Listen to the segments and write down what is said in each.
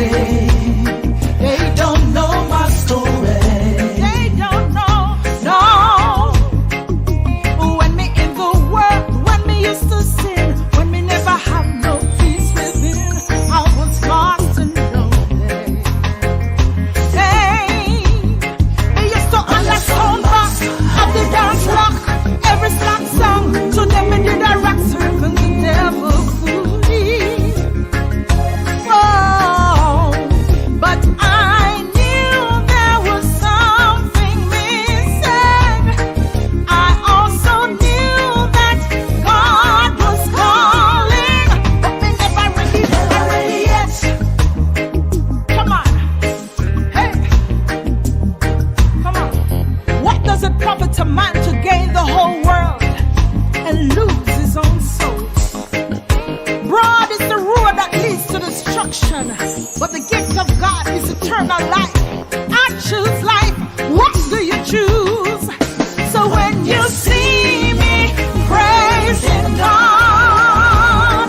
day. They don't know my story. They don't know, no. When me in the world, when me used to sin, when me never have no peace within, I was lost and lonely. Hey, they used to understand back at the dance rock, every slack song. To them me did a rock circle, the devil fooling. Oh, but I knew there was something missing. I also knew that God was calling, but me never ready yet. Come on, hey, come on. What does it profit a man to gain the whole world and lose his own soul? Broad is the road that leads to destruction, but the gift of God is eternal life. I choose life. What do you choose? So when you see me praising God,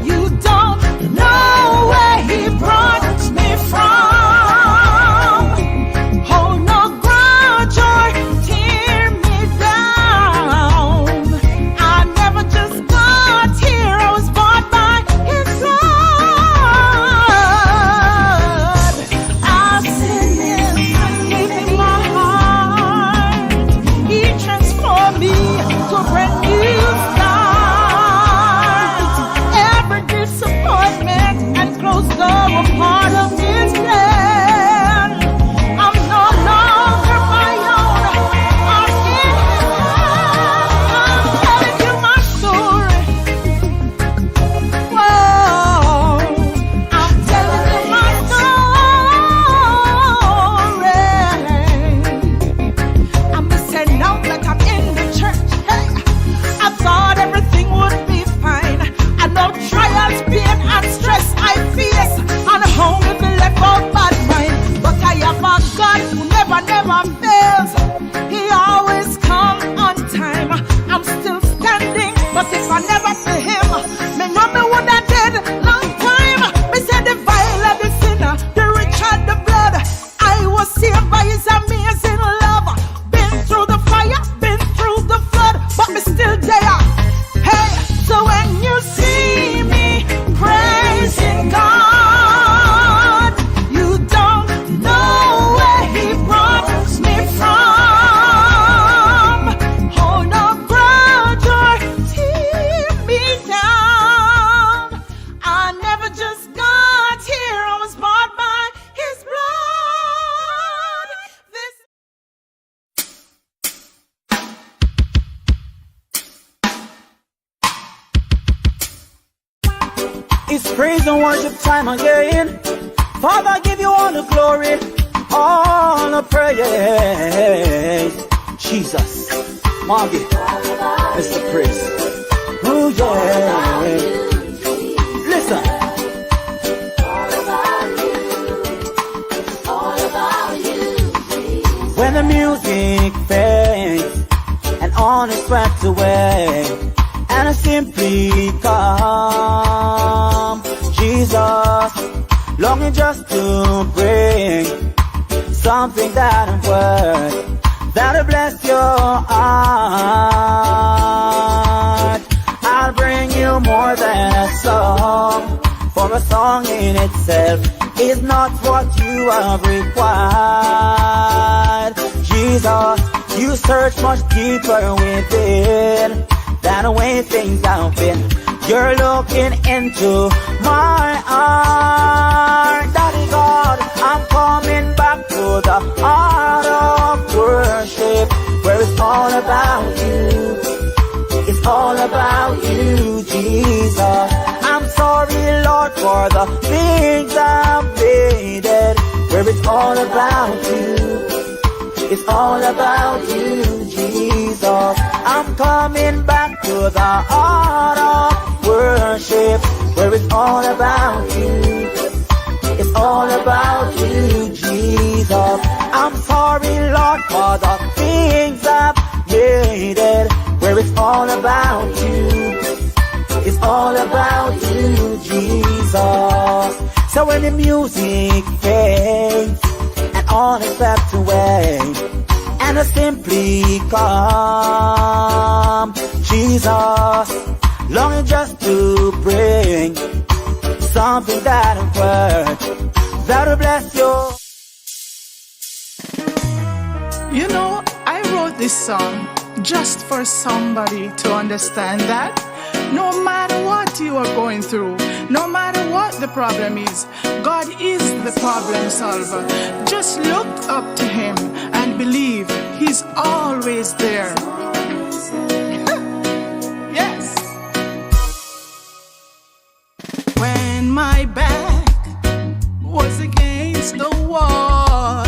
you don't know where He brought me from. Hold no grudge or tear me down. I never just got here. I was bought by His blood. I've sinned and gave Him my heart. He transformed me to a brand new start. Every disappointment and closed door were part of His plan. I'm no longer my own. I'm in His hands. I'm telling you my story. Whoa, I'm telling you my story. I'm missing out like I'm in the church. Hey, I thought everything would be fine. I know trials, pain, and stress I face. And home with the left of bad mind. But I have a God who never fails. He always comes on time. I'm still standing, but if I never see Him, me know me would have dead long time. Me say the vile of the sinner, the rich and the blood. I was saved by His amazing love. Been through the fire, been through the flood, but me still there. Hey, so when you see me praising God, you don't know where He brought me from. Hold no grudge or tear me down. I never just got here. I was bought by His blood. This It's praise and worship time again. Father, I give you all the glory, all the praise. Jesus, Margie, Mr. Praise. Oh yeah. Listen. When the music fades and all is swept away, and I simply come, Jesus, longing just to bring something that I'm worth, that'll bless your heart. I'll bring you more than a song, for a song in itself is not what you have required. Jesus, you search much deeper within than the way things have been. You're looking into my heart. Daddy God, I'm coming back to the heart of worship, where it's all about you. It's all about you, Jesus. I'm sorry, Lord, for the things I've made, where it's all about you. It's all about you, Jesus. I'm coming back to the heart of worship, where it's all about you. It's all about you, Jesus. I'm sorry, Lord, for the things I've made, where it's all about you. It's all about you, Jesus. So when the music fades and all is swept away, and I simply come, Jesus, longing just to bring something that will work, that will bless you. You know, I wrote this song just for somebody to understand that no matter what you are going through, no matter what the problem is, God is the problem solver. Just look up to Him and believe He's always there. Yes. When my back was against the wall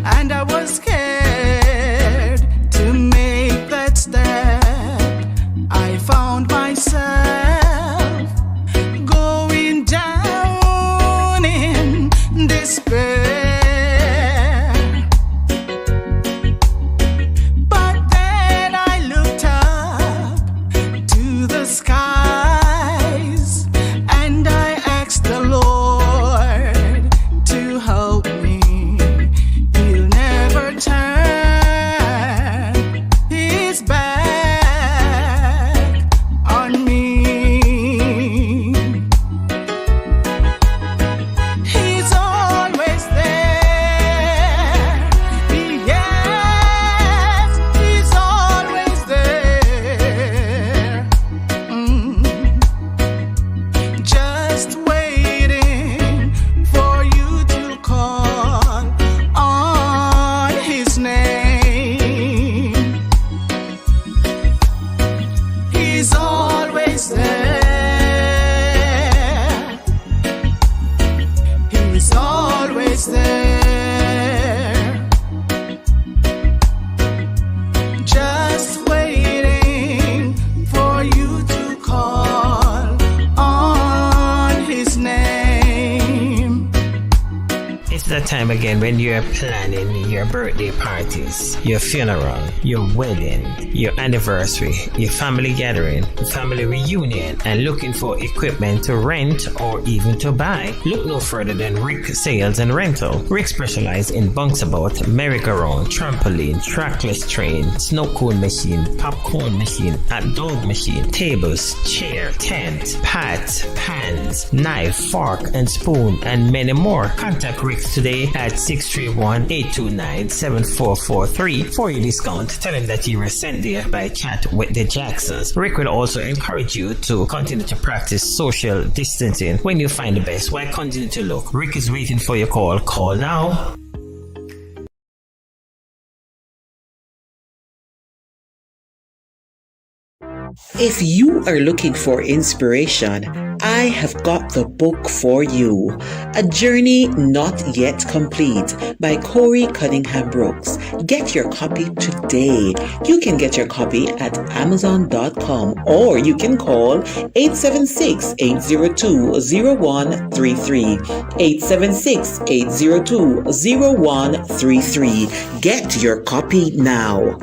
and I was scared to make that step, I found myself going down in despair. But then I looked up to the skies and I asked the Lord to help me. He'll never turn His back on me. He's always there. Yes, He's always there. Just waiting for you to call on His name. He's always there. He's always there. Just waiting for you to call on His name. It's that time again when you're planning your birthday parties, your funeral, your wedding, your anniversary, your family gathering, your family reunion, and looking for equipment to rent or even to buy. Look no further than Rick Sales and Rental. Rick specializes in bouncebout, merry-go-round, trampoline, trackless train, snow cone machine, popcorn machine, hot dog machine, tables, chair, tent, pots, pans, knife, fork, and spoon, and many more. Contact Rick today at 631-829-7443 for your discount. Tell him that you were sent there by Chat with the Jacksons. Rick will also encourage you to continue to practice social distancing when you find the best. Why continue to look? Rick is waiting for your call. Call now. If you are looking for inspiration, I have got the book for you. A Journey Not Yet Complete by Corey Cunningham Brooks. Get your copy today. You can get your copy at Amazon.com or you can call 876-802-0133. 876-802-0133. Get your copy now.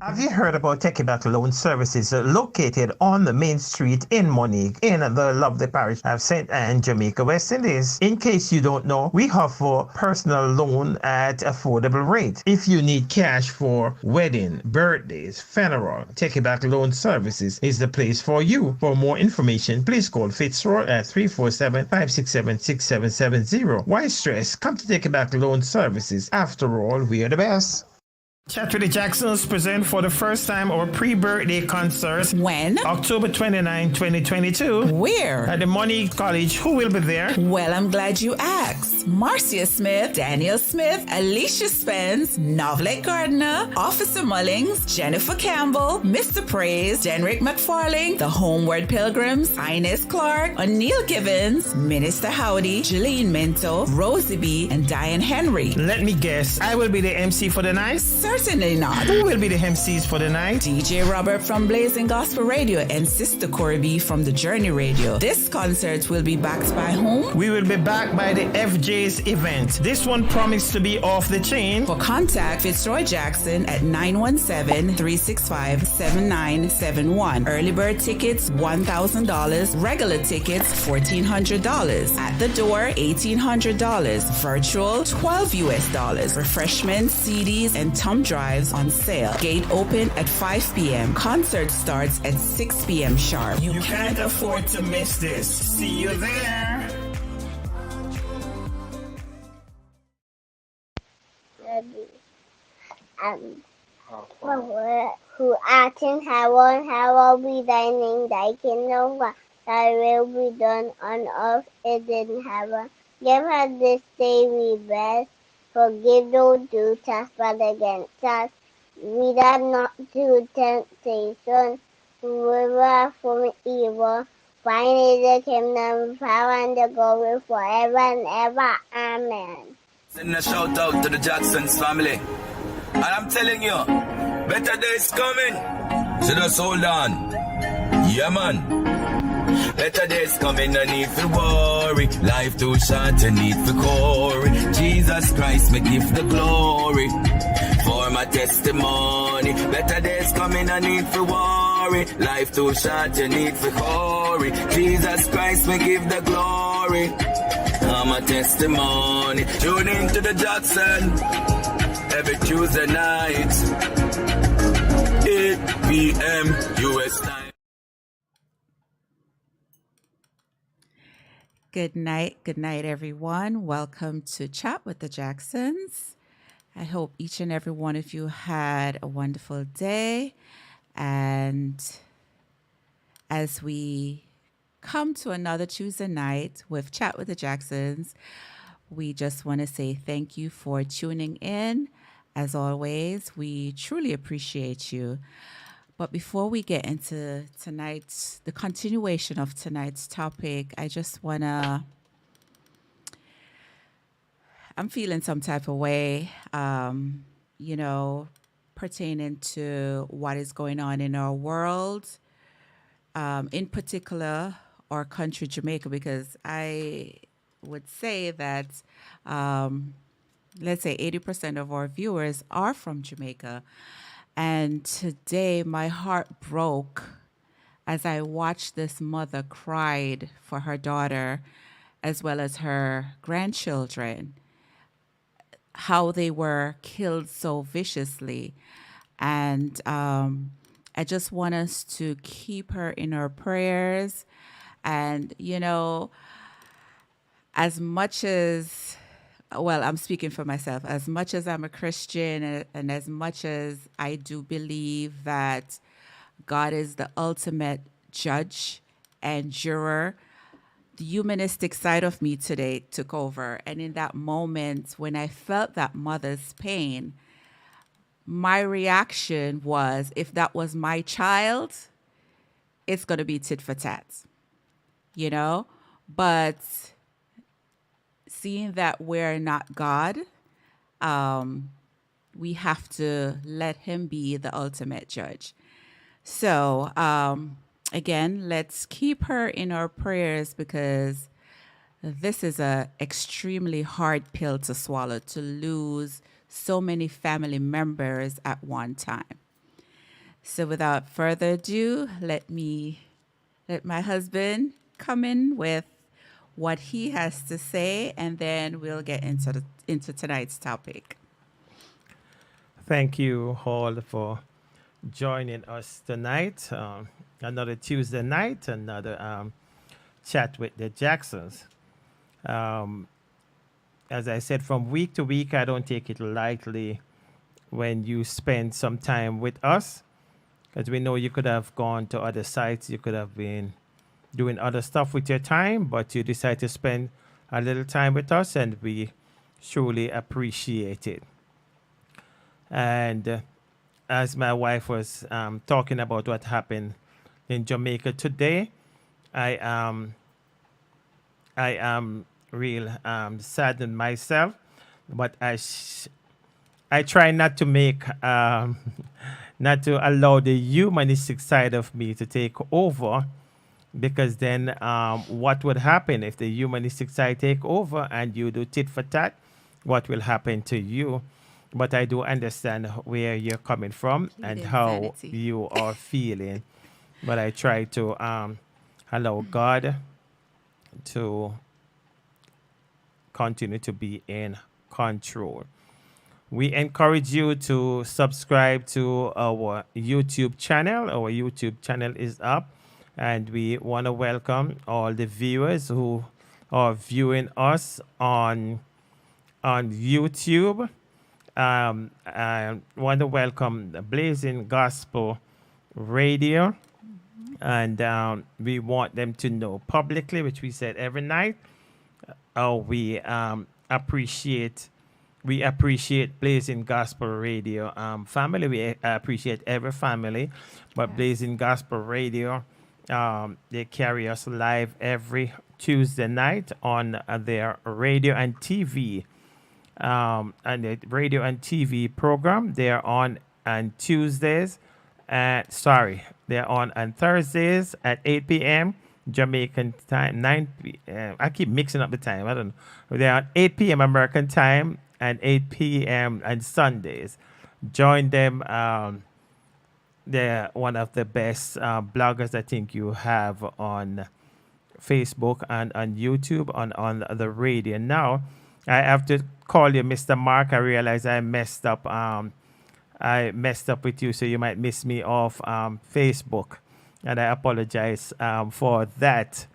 Have you heard about Techiback Loan Services located on the main street in Monique in the lovely parish of St. Anne, Jamaica, West Indies? In case you don't know, we offer personal loan at affordable rate. If you need cash for wedding, birthdays, funeral, Techiback Loan Services is the place for you. For more information, please call Fitzroy at 347-567-6770. Why stress? Come to Techiback Loan Services. After all, we are the best. Chat with the Jacksons present for the first time our pre-birthday concert. When? October 29, 2022. Where? At the Monique College. Who will be there? Well, I'm glad you asked. Marcia Smith, Daniel Smith, Alicia Spence, Novlet Gardner, Officer Mullings, Jennifer Campbell, Mr. Praise, Denrick McFarling, the Homeward Pilgrims, Ines Clark, O'Neill Gibbons, Minister Howdy, Jeline Minto, Rosie B, and Diane Henry. Let me guess. I will be the MC for the night? Certainly not. Who will be the MCs for the night? DJ Robert from Blazing Gospel Radio and Sister Corby from The Journey Radio. This concert will be backed by whom? We will be backed by the FJ today's event. This one promised to be off the chain. For contact Fitzroy Jackson at 917-365-7971. Early bird tickets $1,000. Regular tickets $1,400. At the door $1,800. Virtual $12 US. Refreshments, CDs, and thumb drives on sale. Gate open at 5 p.m. Concert starts at 6 p.m. sharp. You can't afford to miss this. See you there. Who art in heaven, hallowed be thy name, thy kingdom come, thy will be done on earth as in heaven. Give us this day we best, forgive those who trespass against us. Lead us not to temptation, deliver us from evil. Thine is the kingdom, the power, and the glory forever and ever. Amen. Send a shout out to the Jacksons family. And I'm telling you, better days coming. So just hold on. Yeah, man. Better days coming, no need for worry. Life too short, you need for glory. Jesus Christ, me give the glory for my testimony. Better days coming, no need for worry. Life too short, you need for glory. Jesus Christ, me give the glory. I'm a testimony. Tune in to the Jackson every Tuesday night, 8 p.m. US time. Good night, everyone. Welcome to Chat with the Jacksons. I hope each and every one of you had a wonderful day. And as we come to another Tuesday night with Chat with the Jacksons, we just want to say thank you for tuning in. As always, we truly appreciate you. But before we get into the continuation of tonight's topic, I just want to, I'm feeling some type of way, pertaining to what is going on in our world, in particular, our country, Jamaica, because I would say that, let's say 80% of our viewers are from Jamaica. And today my heart broke as I watched this mother cried for her daughter as well as her grandchildren, how they were killed so viciously. And I just want us to keep her in our prayers. And, as much as, well, I'm speaking for myself, as much as I'm a Christian and as much as I do believe that God is the ultimate judge and juror, the humanistic side of me today took over. And in that moment, when I felt that mother's pain, my reaction was, if that was my child, it's going to be tit for tat, But seeing that we're not God, we have to let him be the ultimate judge. So, again, let's keep her in our prayers because this is an extremely hard pill to swallow, to lose so many family members at one time. So without further ado, let my husband come in with what he has to say, and then we'll get into tonight's topic. Thank you all for joining us tonight. Another Tuesday night, another chat with the Jacksons. As I said, from week to week, I don't take it lightly when you spend some time with us, because we know you could have gone to other sites, you could have been doing other stuff with your time, but you decide to spend a little time with us, and we truly appreciate it. And as my wife was talking about what happened in Jamaica today, I am real saddened myself, but I try not to make not to allow the humanistic side of me to take over, because then what would happen if the humanistic side take over and you do tit for tat? What will happen to you? But I do understand where you're coming from and how insanity. you are feeling. But I try to allow God to continue to be in control. We encourage you to subscribe to our YouTube channel. Our YouTube channel is up, and we want to welcome all the viewers who are viewing us on YouTube. I want to welcome the Blazing Gospel Radio, and we want them to know publicly, which we said every night. We appreciate Blazing Gospel Radio family. We appreciate every family, but Blazing Gospel Radio, they carry us live every Tuesday night on their radio and TV. And the radio and TV program, they're on Tuesdays. They're on Thursdays at 8 p.m. Jamaican time, 9 p.m. I keep mixing up the time. I don't know. They're on 8 p.m. American time and 8 p.m. on Sundays. Join them. They're one of the best bloggers I think you have on Facebook and on YouTube, on the radio. Now, I have to call you Mr. Mark. I realize I messed up with you, so you might miss me off Facebook. And I apologize for that.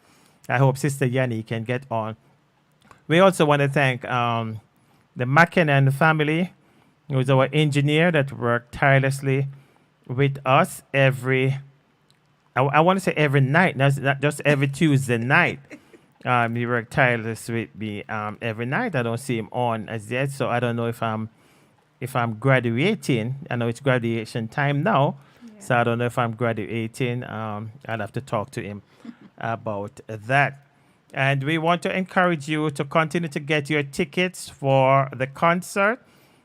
I hope Sister Yanni can get on. We also want to thank the McKinnon family, who is our engineer that worked tirelessly with us I want to say every night, not just every Tuesday night. He worked tirelessly with me every night. I don't see him on as yet, so I don't know if I'm graduating. I know it's graduation time now. So I don't know if I'm graduating. I'll have to talk to him about that. And we want to encourage you to continue to get your tickets for the concert.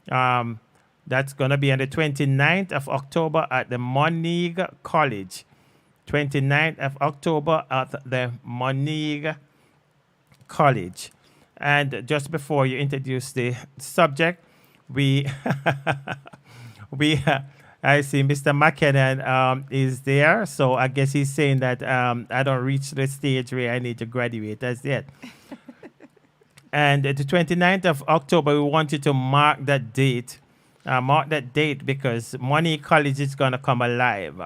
That's going to be on the 29th of October at the Moneague College. 29th of October at the Moneague College. And just before you introduce the subject, I see Mr. McKinnon is there, so I guess he's saying that I don't reach the stage where I need to graduate as yet. And the 29th of October, we want you to mark that date. Mark that date because Money College is going to come alive.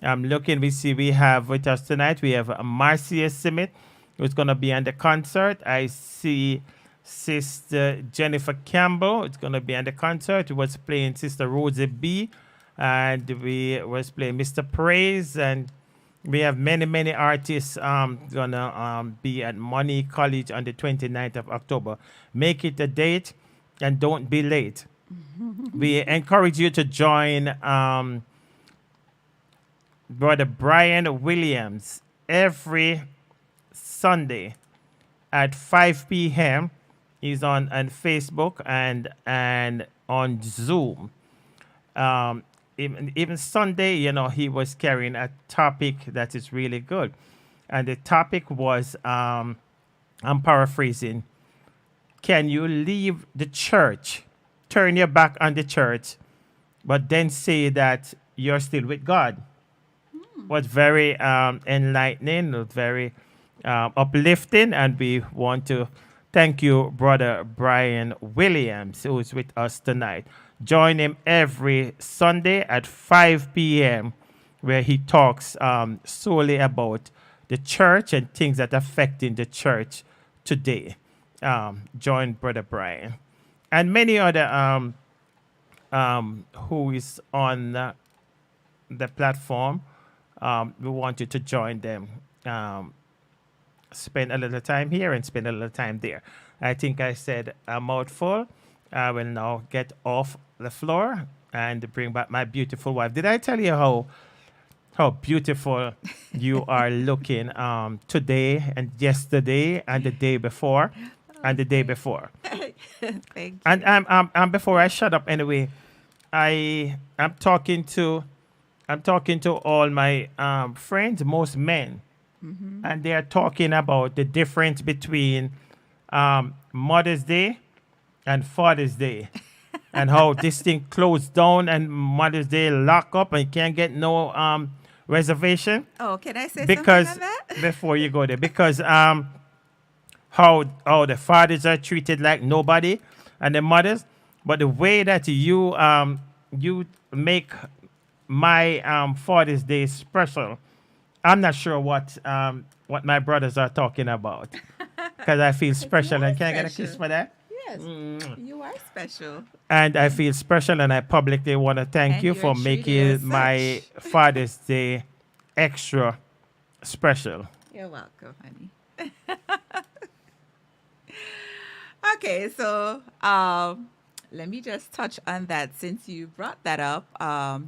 I'm looking, we have with us tonight, we have Marcia Smith, who's going to be on the concert. I see Sister Jennifer Campbell is going to be on the concert. We was playing Sister Rosie B. And we was playing Mr. Praise, and we have many artists gonna be at Money College on the 29th of October. Make it a date and don't be late. We encourage you to join Brother Brian Williams every Sunday at 5 p.m. He's on Facebook and on Zoom. Even Sunday, he was carrying a topic that is really good. And the topic was, I'm paraphrasing, can you leave the church, turn your back on the church, but then say that you're still with God? Was very enlightening, very uplifting, and we want to thank you, Brother Brian Williams, who is with us tonight. Join him every Sunday at 5 p.m. where he talks solely about the church and things that are affecting the church today. Join Brother Brian. And many other who is on the platform. We want you to join them. Spend a little time here and spend a little time there. I think I said a mouthful. I will now get off the floor and bring back my beautiful wife. Did I tell you how beautiful you are looking today and yesterday and the day before and the day before? Thank you. And before I shut up anyway, I'm talking to all my friends, most men. and they are talking about the difference between Mother's Day and Father's Day, and how this thing closed down and Mother's Day lock up and you can't get no reservation. Oh, can I say Because something on that? before you go there, because how the fathers are treated like nobody and the mothers, but the way that you make my Father's Day special, I'm not sure what my brothers are talking about, because I feel special and can I get a kiss special. for that? Yes, you are special. And I feel special, and I publicly want to thank And you you're for treated making as my such. Father's Day extra special. You're welcome, honey. Okay, so let me just touch on that since you brought that up.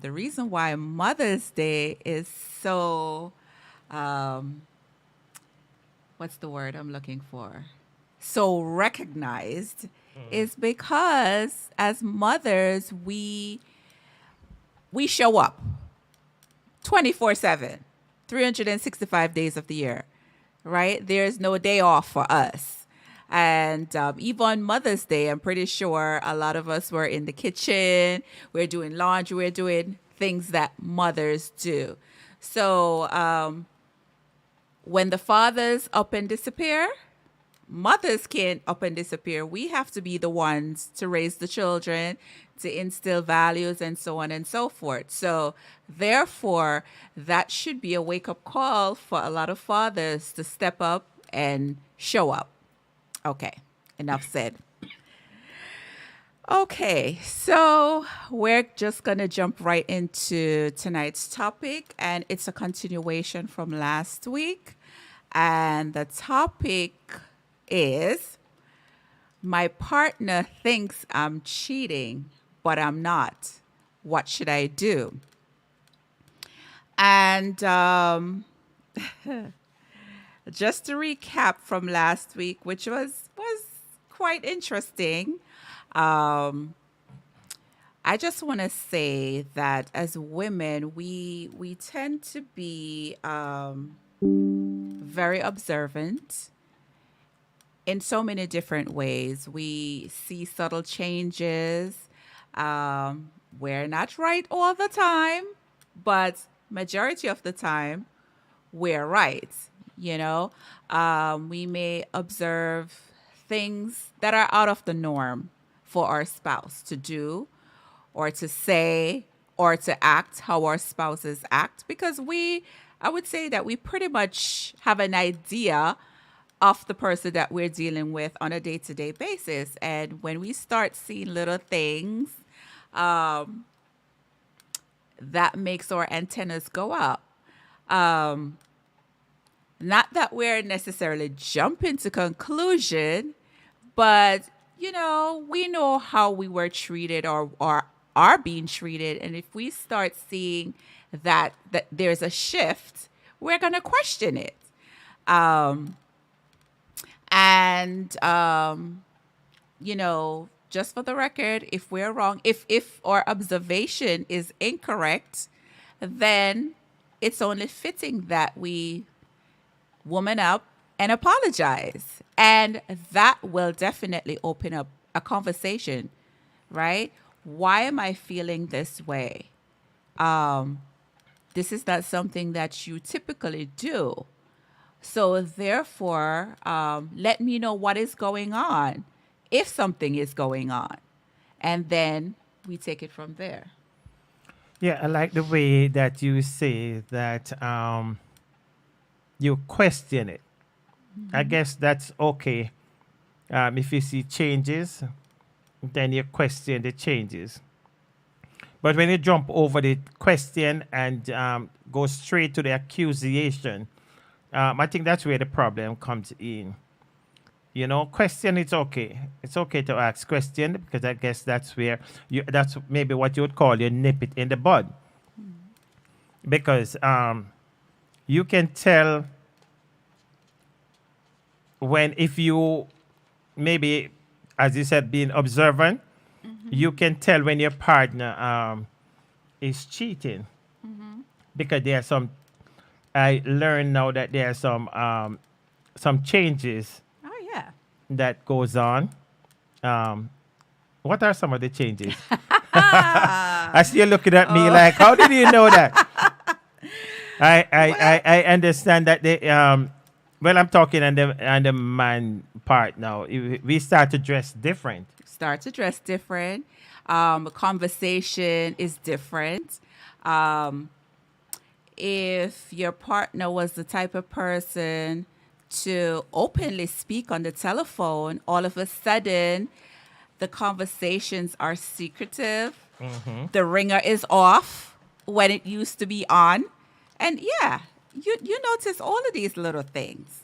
The reason why Mother's Day is so, what's the word I'm looking for? So recognized is because as mothers, we show up 24/7, 365 days of the year, right? There's no day off for us. And even on Mother's Day, I'm pretty sure a lot of us were in the kitchen, we're doing laundry, we're doing things that mothers do. So when the fathers up and disappear, mothers can't up and disappear. We have to be the ones to raise the children, to instill values, and so on and so forth. So, therefore, that should be a wake up call for a lot of fathers to step up and show up. Okay, enough said. Okay, so we're just going to jump right into tonight's topic, and it's a continuation from last week. And the topic is my partner thinks I'm cheating, but I'm not. What should I do? And just to recap from last week, which was quite interesting, I just want to say that as women, we tend to be very observant in so many different ways. We see subtle changes. We're not right all the time, but majority of the time, we're right. You know, we may observe things that are out of the norm for our spouse to do or to say or to act how our spouses act, because I would say that we pretty much have an idea of the person that we're dealing with on a day-to-day basis. And when we start seeing little things, that makes our antennas go up. Not that we're necessarily jumping to conclusion, but, you know, we know how we were treated or are being treated. And if we start seeing that there's a shift, we're going to question it. You know, just for the record, if we're wrong, if our observation is incorrect, then it's only fitting that we woman up and apologize. And that will definitely open up a conversation, right? Why am I feeling this way? This is not something that you typically do. So therefore, let me know what is going on, if something is going on. And then we take it from there. Yeah, I like the way that you say that you question it. I guess that's okay. If you see changes, then you question the changes. But when you jump over the question and go straight to the accusation, I think that's where the problem comes in. You know, question, it's okay. It's okay to ask question, because I guess that's where that's maybe what you would call you nip it in the bud. Because you can tell if you maybe, as you said, being observant, you can tell when your partner is cheating, because there are some I learned now that there are some changes Oh yeah. that goes on. What are some of the changes? I see you looking at me like, how did you know that? I understand that they well, I'm talking on the man part now. We start to dress different. Start to dress different. Conversation is different. If your partner was the type of person to openly speak on the telephone, all of a sudden the conversations are secretive. The ringer is off when it used to be on. And yeah, you notice all of these little things.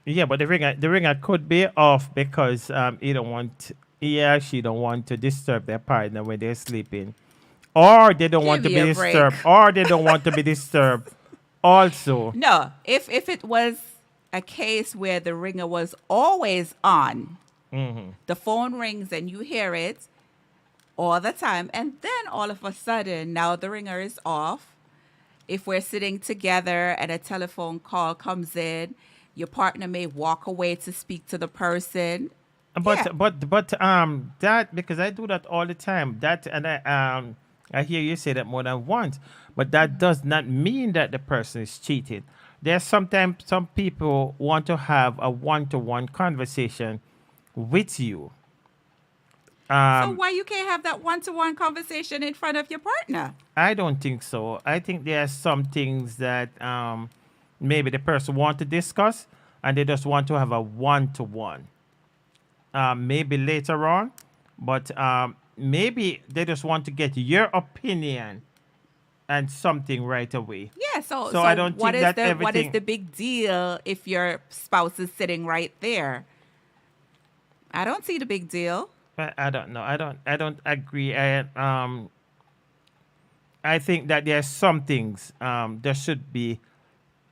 Yeah, but the ringer could be off because she don't want to disturb their partner when they're sleeping, or they don't want to Give be me a break. disturbed, or they don't want to be disturbed. Also, No, if it was a case where the ringer was always on, the phone rings and you hear it all the time, and then all of a sudden now the ringer is off. If we're sitting together and a telephone call comes in, your partner may walk away to speak to the person. but Yeah. but that, because I do that all the time. That, and I hear you say that more than once, but that does not mean that the person is cheating. There's sometimes some people want to have a one-to-one conversation with you. So why you can't have that one-to-one conversation in front of your partner? I don't think so. I think there are some things that maybe the person want to discuss, and they just want to have a one-to-one. Maybe later on, but maybe they just want to get your opinion and something right away. Yeah, so I don't what think is that what is everything- the big deal if your spouse is sitting right there? I don't see the big deal. I don't know. I don't agree. I think that there are some things that should be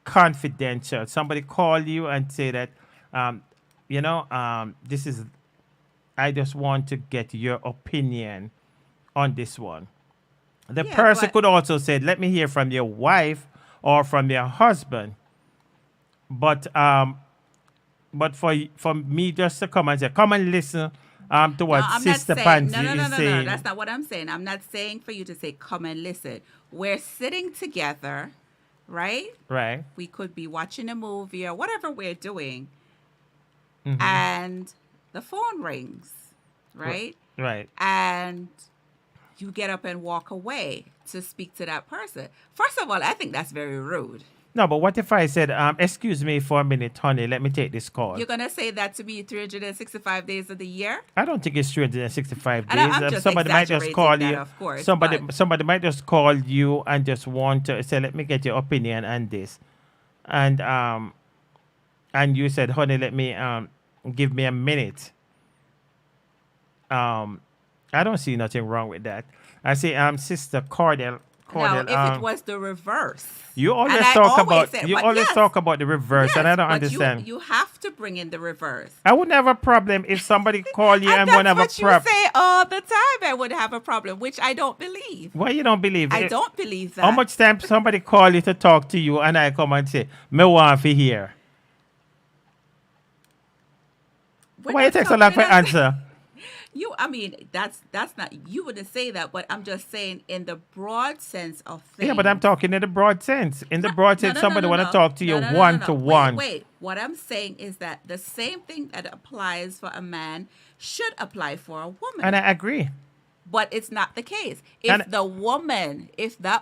confidential. Somebody call you and say that, this is. I just want to get your opinion on this one. The Yeah, person but- could also say, "Let me hear from your wife or from your husband." But for me just to come and say, "Come and listen." To what No, I'm Sister not saying, Pansy no, is saying. That's not what I'm saying. I'm not saying for you to say, come and listen. We're sitting together, right? Right. We could be watching a movie or whatever we're doing, Mm-hmm. and the phone rings, right? Right. And you get up and walk away to speak to that person. First of all, I think that's very rude. No, but what if I said, excuse me for a minute, honey, let me take this call. You're going to say that to me 365 days of the year? I don't think it's 365 days. And I'm just somebody might just exaggerating call that, you. of course, somebody but- somebody might just call you and just want to say, let me get your opinion on this. And you said, honey, let me give me a minute. I don't see nothing wrong with that. I say, Sister Cordell. Now, if it was the reverse. You always And I talk always about say- you but always yes, talk about the reverse, and I yes, don't but understand. You have to bring in the reverse. I wouldn't have a problem if somebody call you and that's won't have a what you problem. say all the time. I would have a problem, which I don't believe. Why you don't believe I it? don't believe that. How much time somebody call you to talk to you and I come and say, me want to hear? We're Why you not take so long for talking- answer? I mean, that's not. You wouldn't say that, but I'm just saying in the broad sense of things. Yeah, but I'm talking in the broad sense. In the broad sense, somebody want to no. talk to you No, no, one no. to one. Wait. What I'm saying is that the same thing that applies for a man should apply for a woman. And I agree. But it's not the case. If And- that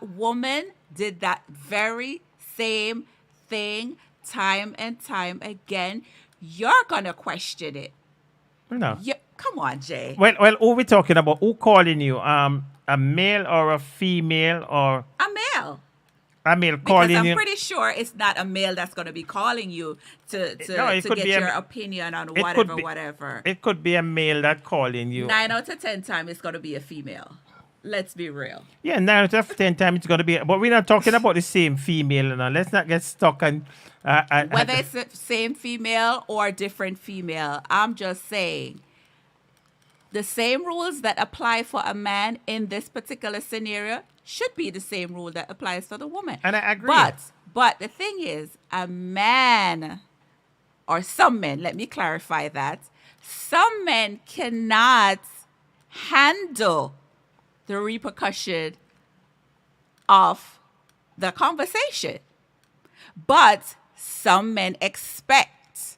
woman did that very same thing time and time again, you're gonna question it. No. Come on, Jay. Well, who we talking about? Who calling you? A male or a female or A male. a male Because calling I'm you? pretty sure it's not a male that's going to be calling you to No, it could get be a- your opinion on it could whatever. be- It could be a male that calling you. 9 out of 10 times it's going to be a female. Let's be real. Yeah, 9 out of 10 times it's going to be. But we're not talking about the same female. Now. Let's not get stuck on. Whether it's the same female or different female, I'm just saying the same rules that apply for a man in this particular scenario should be the same rule that applies for the woman. And I agree. But But the thing is, a man, or some men, let me clarify that, some men cannot handle the repercussion of the conversation. But some men expect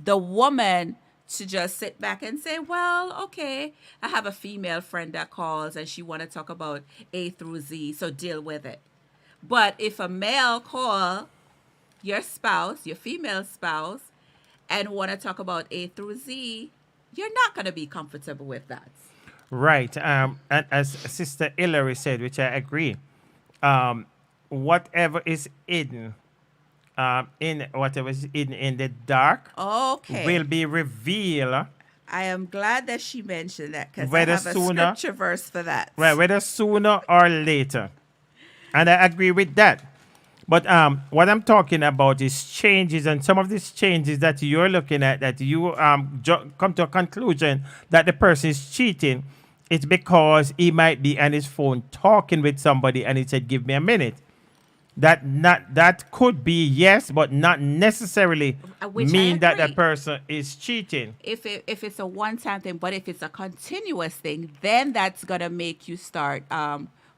the woman to just sit back and say, well, okay, I have a female friend that calls and she want to talk about A through Z, so deal with it. But if a male call your spouse, your female spouse, and want to talk about A through Z, you're not going to be comfortable with that. Right. And as Sister Hillary said, which I agree, whatever is hidden, in the dark, Okay. will be revealed. I am glad that she mentioned that because I Whether have a sooner- scripture verse for that. Right, whether sooner or later. And I agree with that. But what I'm talking about is changes, and some of these changes that you're looking at, that you come to a conclusion that the person is cheating, it's because he might be on his phone talking with somebody and he said, give me a minute. That could be yes, but not necessarily Which I mean that the agree. person is cheating. If it's a one-time thing, but if it's a continuous thing, then that's gonna make you start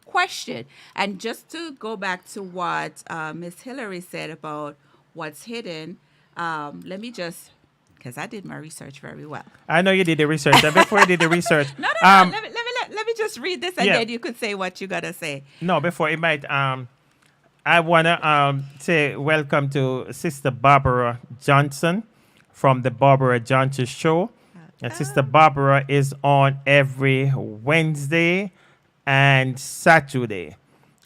question. And just to go back to what Miss Hillary said about what's hidden, let me just, because I did my research very well. I know you did the research. And before you did the research, No, let me just read this, and Yeah. then you could say what you gotta say. no, before it might I wanna say welcome to Sister Barbara Johnson from the Barbara Johnson Show. And Sister Barbara is on every Wednesday and Saturday.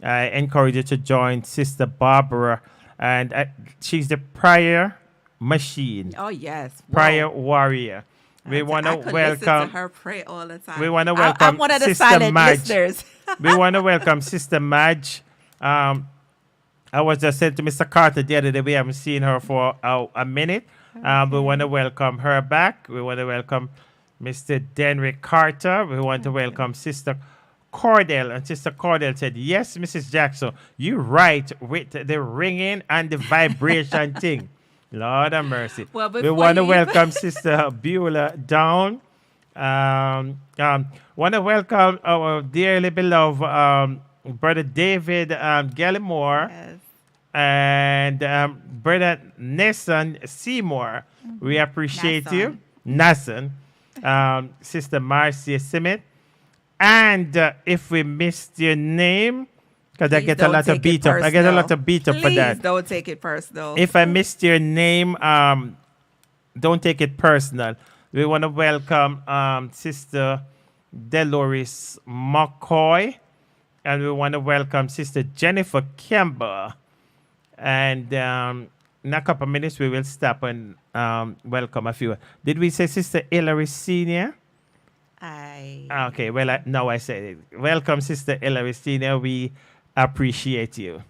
I encourage you to join Sister Barbara, and she's the prayer machine, Oh yes, prayer warrior. We want I to could listen welcome. to her pray all the time. We want to I'm welcome one of the Sister silent Madge. listeners. We want to welcome Sister Madge. I was just saying to Mr. Carter the other day, we haven't seen her for a minute. We want to welcome her back. We want to welcome Mr. Denrick Carter. We want to welcome Sister Cordell. And Sister Cordell said, yes, Mrs. Jackson, you're right with the ringing and the vibration thing. Lord have mercy. Well, we before want to you welcome Sister Beulah Down. Want to welcome our dearly beloved Brother David Gallimore. Yes. And Brother Nathan Seymour, we appreciate you. Nathan. Sister Marcia Simmet. And if we missed your name, because I Please get a don't lot of take it beat up. I get a lot personal. of beat up for Please that. don't take it personal. If I missed your name, don't take it personal. We want to welcome Sister Dolores McCoy. And we want to welcome Sister Jennifer Campbell. And in a couple of minutes, we will stop and welcome a few. Did we say Sister Hillary Senior? Okay, well, now I said it. Welcome, Sister Hillary Senior. We appreciate you.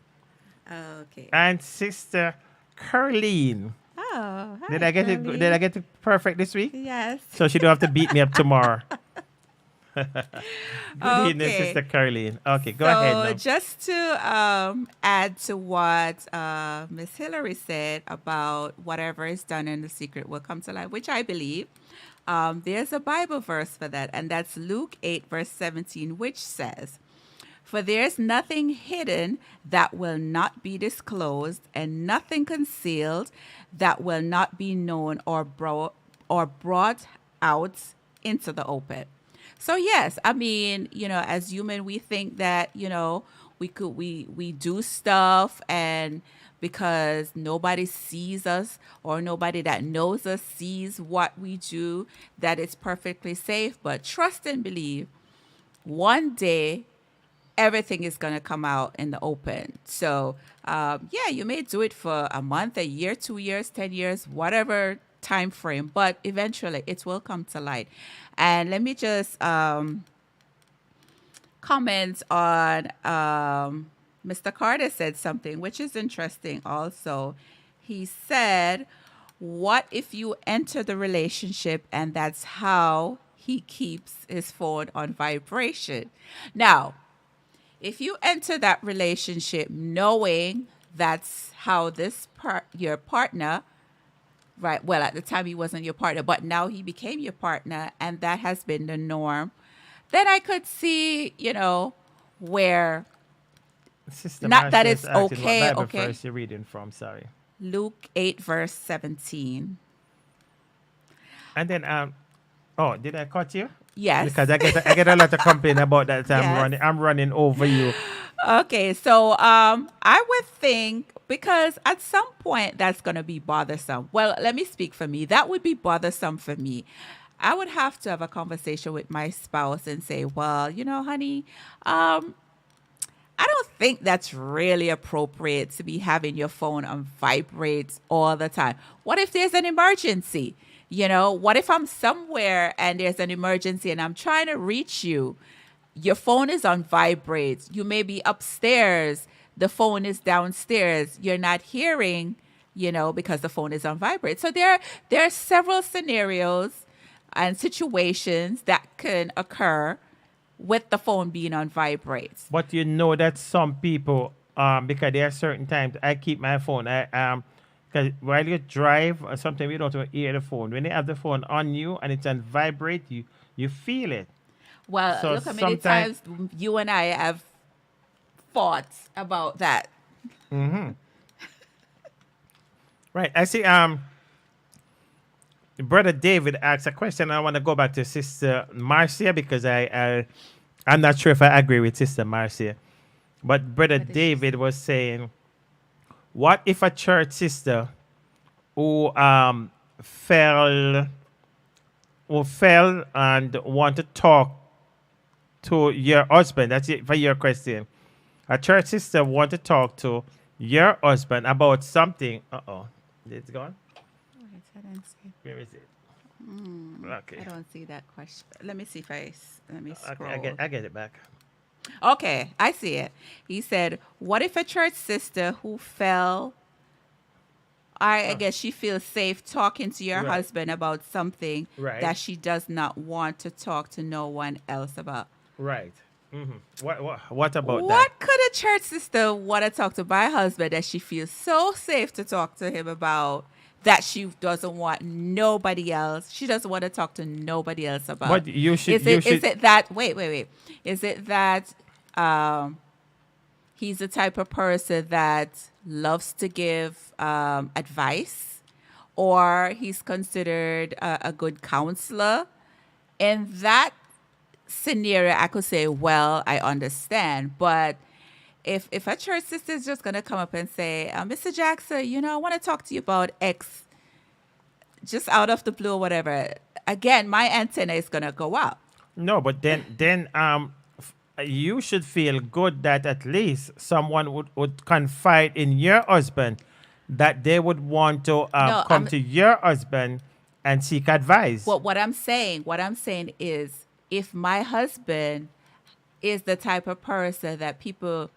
Okay. And Sister Caroline. Oh, hi, Did I get it? Curly. Did I get it perfect this week? Yes. So she don't have to beat me up tomorrow. Good evening, Okay. Sister Caroline. Okay, go So ahead now. just to add to what Miss Hillary said about whatever is done in the secret will come to light, which I believe, there's a Bible verse for that, and that's Luke 8, verse 17, which says, "For there's nothing hidden that will not be disclosed, and nothing concealed that will not be known or brought out into the open." So yes, I mean, as human, we think that, we do stuff, and because nobody sees us or nobody that knows us sees what we do, that it's perfectly safe. But trust and believe, one day everything is going to come out in the open. So you may do it for a month, a year, 2 years, 10 years, whatever time frame, but eventually it will come to light. And let me just comment on Mr. Carter said something which is interesting also. He said, what if you enter the relationship and that's how he keeps his phone on vibration? Now, if you enter that relationship knowing that's how your partner, right? Well, at the time he wasn't your partner, but now he became your partner, and that has been the norm. Then I could see, where Sister not that Marcia it's is asking okay, what Bible okay. verse you're reading from. Sorry. Luke 8 verse 17. And then oh, did I cut you? Yes. Because I get a lot of complaint about that. Yes. I'm running over you. Okay, so I would think, because at some point that's going to be bothersome. Well, let me speak for me. That would be bothersome for me. I would have to have a conversation with my spouse and say, well, honey, I don't think that's really appropriate to be having your phone on vibrate all the time. What if there's an emergency? What if I'm somewhere and there's an emergency and I'm trying to reach you? Your phone is on vibrate. You may be upstairs. The phone is downstairs. You're not hearing, because the phone is on vibrate. So there are several scenarios and situations that can occur with the phone being on vibrate. But that some people, because there are certain times I keep my phone. Because while you drive, sometimes you don't want to hear the phone. When you have the phone on you and it's on vibrate, you feel it. Well, So look how many times you and I have fought about that. Right. I see. Brother David asked a question. I want to go back to Sister Marcia because I'm not sure if I agree with Sister Marcia. But Brother David was saying, what if a church sister who fell and want to talk to your husband? That's it for your question. A church sister want to talk to your husband about something. It's gone. Where is it? Okay. I don't see that question. Let me see if let me scroll. Okay, I get it back. Okay, I see it. He said, what if a church sister who fell, I guess she feels safe talking to your Right. husband about something Right. that she does not want to talk to no one else about. Right. What about that? What could a church sister want to talk to my husband that she feels so safe to talk to him about that she doesn't want nobody else? She doesn't want to talk to nobody else about. But you should. Is it that? Wait. Is it that he's the type of person that loves to give advice, or he's considered a good counselor? In that scenario, I could say, well, I understand. But if a church sister is just going to come up and say, Mr. Jackson, I want to talk to you about X, just out of the blue or whatever, again, my antenna is going to go up. No, but then you should feel good that at least someone would confide in your husband, that they would want to come to your husband and seek advice. Well, what I'm saying is, if my husband is the type of person that people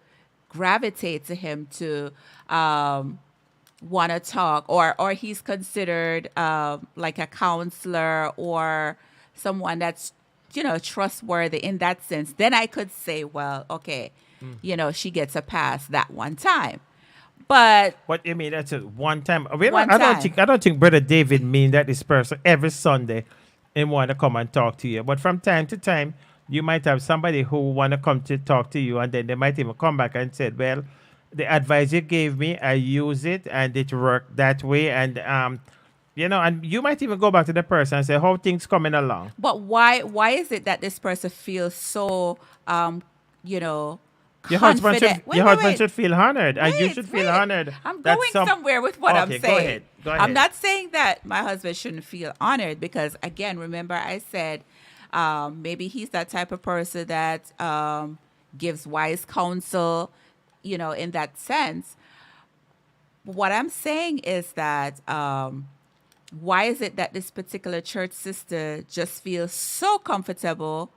gravitate to him to want to talk, or he's considered like a counselor or someone that's trustworthy in that sense, then I could say, well, okay, she gets a pass that one time. But what you mean? That's a one time. I don't think Brother David mean that this person every Sunday and want to come and talk to you. But from time to time, you might have somebody who want to come to talk to you, and then they might even come back and say, well, the advice you gave me, I use it and it worked that way. And, and you might even go back to the person and say, how things coming along. But why is it that this person feels so, Your husband should feel honored, and you Wait, should feel honored. I'm going somewhere with what I'm saying. Go ahead. I'm not saying that my husband shouldn't feel honored, because, again, remember I said maybe he's that type of person that gives wise counsel, in that sense. What I'm saying is that why is it that this particular church sister just feels so comfortable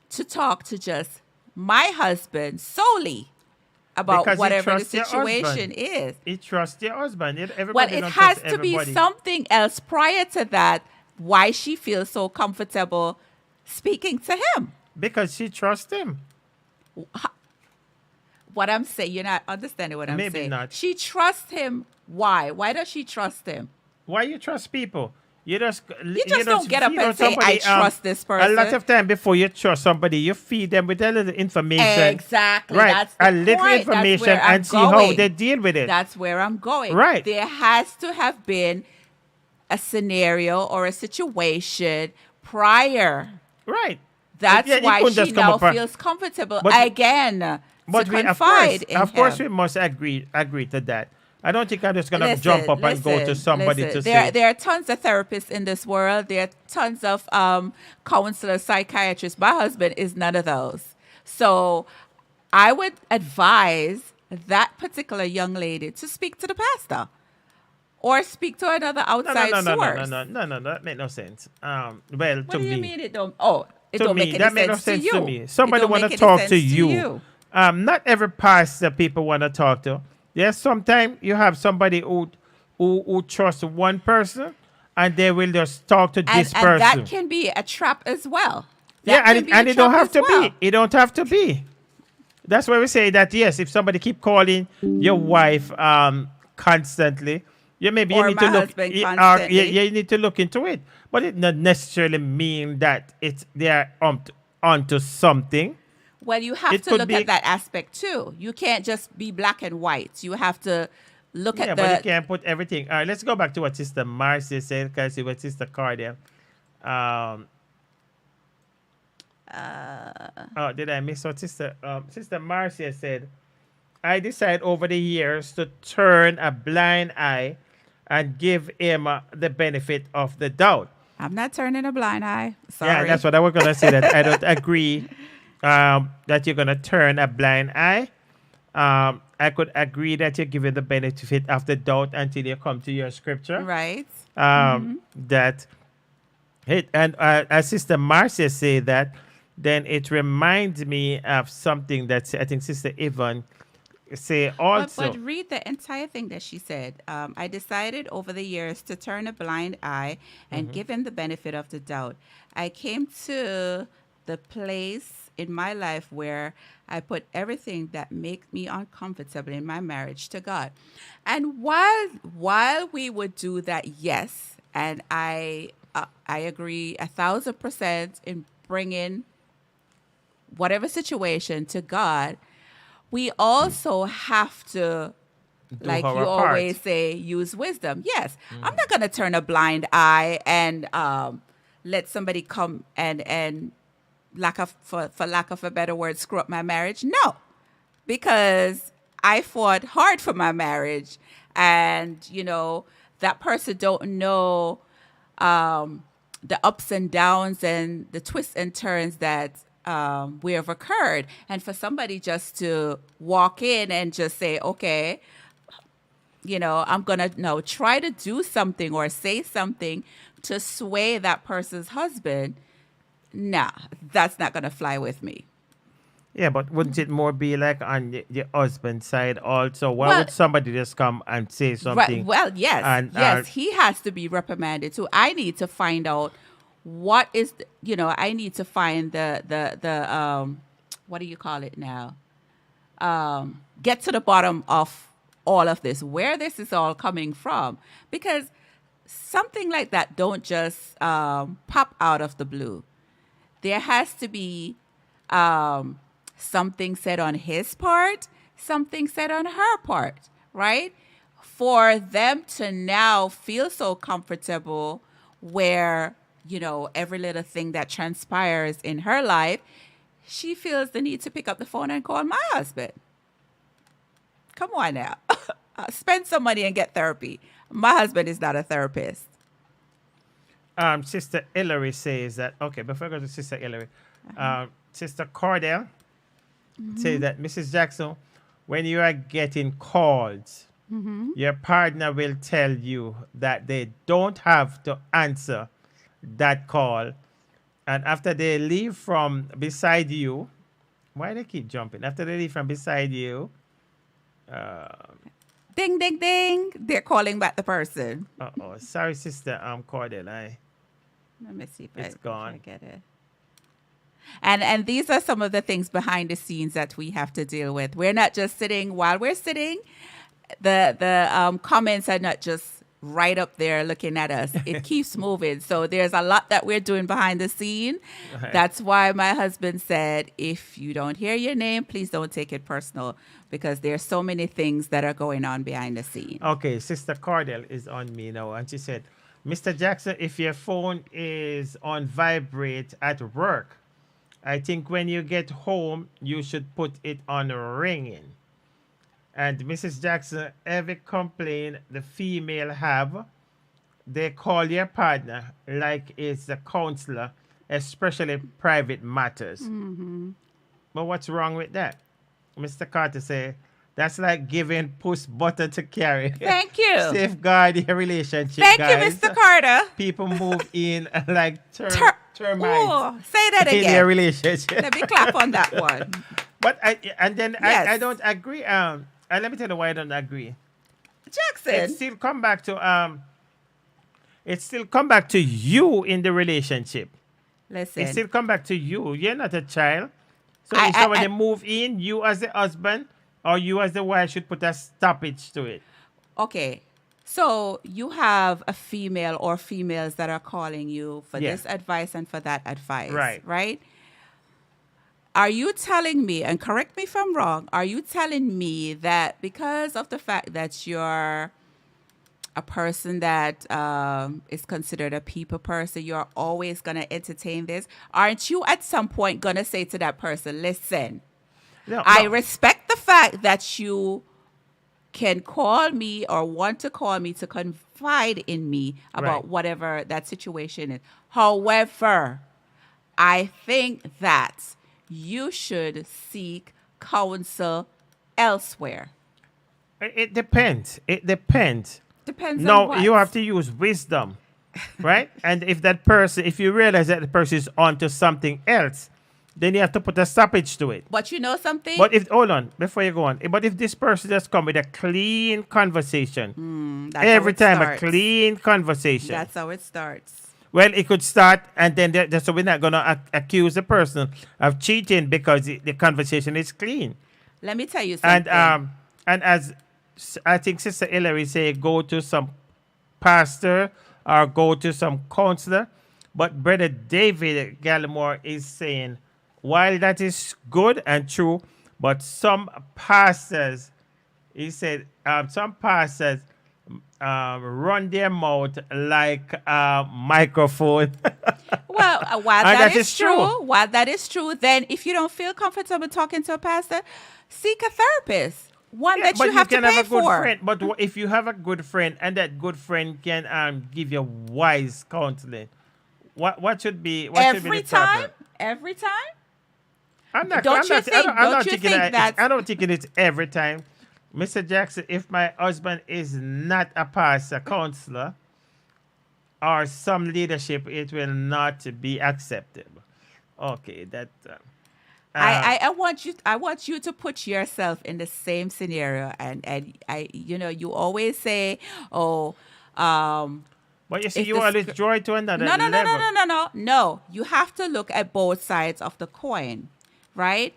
to talk to just my husband solely about Because whatever the situation is? He trusts your husband. Well, it has to be something else prior to that, why she feels so comfortable speaking to him. Because she trusts him. what I'm saying. You're not understanding what I'm Maybe saying. not. She trusts him. Why? Why does she trust him? Why you trust people? You just don't get up feed on and say, "I trust this A lot person." of time before you trust somebody, you feed them with a little information. Exactly. Right. That's the a little point. That's information where I'm and see how going. they deal with it. That's where I'm going. Right. There has to have been a scenario or a situation prior. Right. That's Yeah, you why couldn't she just come now up- feels comfortable But- again to But we, confide in of course, him. we must agree to that. I don't think I'm just gonna Listen, jump up and go to listen, somebody listen. to there, say. There are tons of therapists in this world. There are tons of counselors, psychiatrists. My husband is none of those. So I would advise that particular young lady to speak to the pastor or speak to another outside source. No, that make no sense. Well, What to do you me, mean it don't? Oh, it to don't me, make any that make no sense sense to to you. me. Somebody It don't want make to any talk sense to you. Not every pastor people want to talk to. Yes, sometimes you have somebody who trusts one person, and they will just talk to this And person. that can be a trap as well. Yeah, That can and be it a don't trap have as to well. be. It don't have to be. That's why we say that yes, if somebody keep calling your wife constantly, you maybe Or you need my to look. husband you constantly. you need to look into it, but it not necessarily mean that they are onto something. Well, you have It to could look be- at that aspect too. You can't just be black and white. You have to look Yeah, at but you the. can't put everything. All right, let's go back to what Sister Marcia said. Can I see what Sister Cardia? Oh, did I miss what Sister Marcia said? I decided over the years to turn a blind eye and give him the benefit of the doubt. I'm not turning a blind eye. Sorry. Yeah, that's what I was gonna say. That I don't agree that you're gonna turn a blind eye. I could agree that you're giving the benefit of the doubt until you come to your scripture. Right. That it and as Sister Marcia said that, then it reminds me of something that I think Sister Yvonne say also. But read the entire thing that she said. I decided over the years to turn a blind eye and give him the benefit of the doubt. I came to the place in my life where I put everything that makes me uncomfortable in my marriage to God. And while we would do that, yes, and I agree 1,000% in bringing whatever situation to God, we also have to, like you our part. always say, use wisdom. Yes, I'm not going to turn a blind eye and let somebody come and for lack of a better word, screw up my marriage. No, because I fought hard for my marriage, and that person don't know the ups and downs and the twists and turns that we have occurred. And for somebody just to walk in and just say, okay, I'm going to try to do something or say something to sway that person's husband. Nah, that's not going to fly with me. Yeah, but wouldn't it more be like on the husband's side also? Why Well- would somebody just come and say something? Right. Well, yes, And, yes, he has to be reprimanded too. I need to find out what is, I need to find the what do you call it now? Get to the bottom of all of this, where this is all coming from, because something like that don't just pop out of the blue. There has to be something said on his part, something said on her part, right? For them to now feel so comfortable where, every little thing that transpires in her life, she feels the need to pick up the phone and call my husband. Come on now. Spend some money and get therapy. My husband is not a therapist. Sister Hillary says that, okay, before I go to Sister Hillary, Sister Cordell says that, Mrs. Jackson, when you are getting calls, your partner will tell you that they don't have to answer that call. And after they leave from beside you, why they keep jumping? After they leave from beside you, Ding, ding, ding. They're calling back the person. sorry, Sister Cordell, Let me see if It's if gone. I get it. And these are some of the things behind the scenes that we have to deal with. We're not just sitting while we're sitting. The comments are not just right up there looking at us. It keeps moving. So there's a lot that we're doing behind the scene. Right. That's why my husband said, if you don't hear your name, please don't take it personal, because there's so many things that are going on behind the scene. Okay, Sister Cordell is on me now, and she said, Mr. Jackson, if your phone is on vibrate at work, I think when you get home, you should put it on ringing. And Mrs. Jackson, every complaint the female have, they call your partner like it's a counselor, especially private matters. But what's wrong with that? Mr. Carter say, that's like giving puss butter to carry. Thank you. Safeguard your relationship, Thank guys. you, Mr. Carter. People move in like termites Oh, say that in again. their relationship. Let me clap on that one. But I Yes. don't agree. And let me tell you why I don't agree. It Jackson. still come back to you in the relationship. Listen. It still come back to you. You're not a child. So I- if I- somebody I- move in, you as the husband or you as the wife should put a stoppage to it. Okay. So you have a female or females that are calling you for Yeah. this advice and for that advice. Right. Right? Are you telling me, and correct me if I'm wrong, are you telling me that because of the fact that you're a person that is considered a people person, you're always going to entertain this? Aren't you at some point going to say to that person, listen, No, I no. respect the fact that you can call me or want to call me to confide in me about Right. whatever that situation is. However, I think that you should seek counsel elsewhere. It depends. It depends. Depends on No, what. you have to use wisdom, right? And if you realize that the person is onto something else, then you have to put a stoppage to it. But you know something? But hold on, before you go on. But if this person just come with a clean conversation, That's how every it time starts. a clean conversation, That's how it starts. well, it could start, and then so we're not gonna accuse the person of cheating because the conversation is clean. Let me tell you something. And as I think Sister Hillary say, go to some pastor or go to some counselor. But Brother David Gallimore is saying, while that is good and true, but some pastors, he said, some pastors run their mouth like a microphone. Well, while And that is true, then if you don't feel comfortable talking to a pastor, seek a therapist. One that but you have to can pay have a good for. friend. But if you have a good friend and that good friend can give you wise counseling, what should be Every the problem? time? Every time? I'm not. Don't I'm you not, think- I don't, I'm don't not you thinking think that. that's- I don't think it's every time, Mr. Jackson. If my husband is not a pastor, counselor, or some leadership, it will not be acceptable. Okay, that. I want you to put yourself in the same scenario, and you always say, But you see, if you the always sc- draw it to another no, level. no. You have to look at both sides of the coin, right?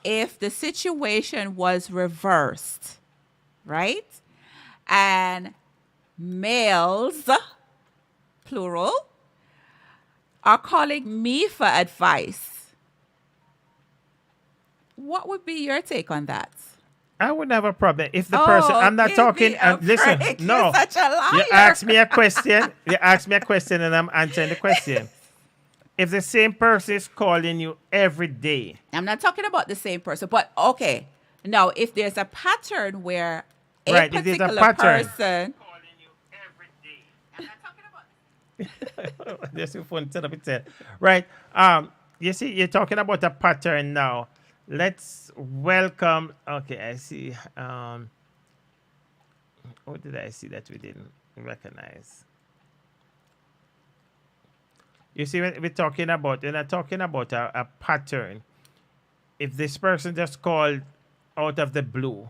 If the situation was reversed, right, and males, plural, are calling me for advice, what would be your take on that? I wouldn't have a problem if the person. I'm not give talking. me a Listen, break. no. You're such a liar. You ask me a question. You ask me a question, and I'm answering the question. If the same person is calling you every day, I'm not talking about the same person, but okay. Now, if there's a pattern where a Right, if there's a particular pattern. person, just your phone set up itself. Right. You see, you're talking about a pattern now. Let's welcome. Okay, I see. What did I see that we didn't recognize? You see, when we're talking about, we're not talking about a pattern. If this person just called out of the blue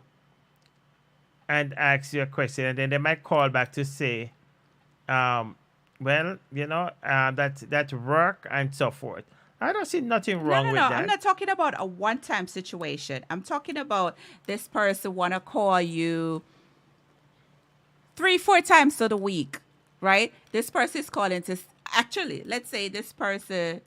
and asks you a question, and then they might call back to say, well, that work and so forth. I don't see nothing No, wrong no, with no. that. I'm not talking about a one-time situation. I'm talking about this person want to call you 3, 4 times to the week, right? This person is calling to actually. Let's say this person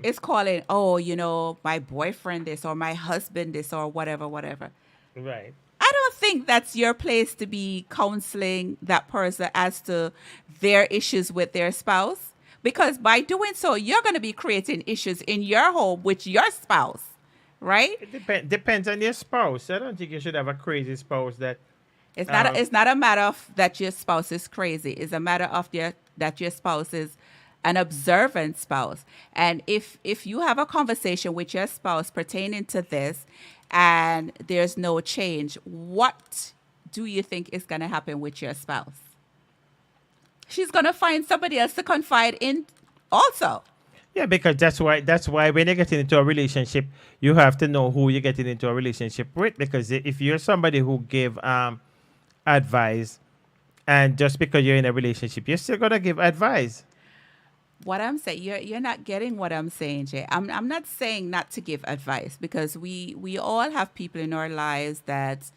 is calling. Oh, my boyfriend this or my husband this or whatever, whatever. Right. I don't think that's your place to be counseling that person as to their issues with their spouse. Because by doing so, you're going to be creating issues in your home with your spouse, right? It depends on your spouse. I don't think you should have a crazy spouse that. It's not a matter of that your spouse is crazy. It's a matter of that your spouse is an observant spouse. And if you have a conversation with your spouse pertaining to this and there's no change, what do you think is going to happen with your spouse? She's going to find somebody else to confide in also. Yeah, because that's why when you're getting into a relationship, you have to know who you're getting into a relationship with. Because if you're somebody who give advice, and just because you're in a relationship, you're still gonna give advice. What I'm saying, you're not getting what I'm saying, Jay. I'm not saying not to give advice, because we all have people in our lives that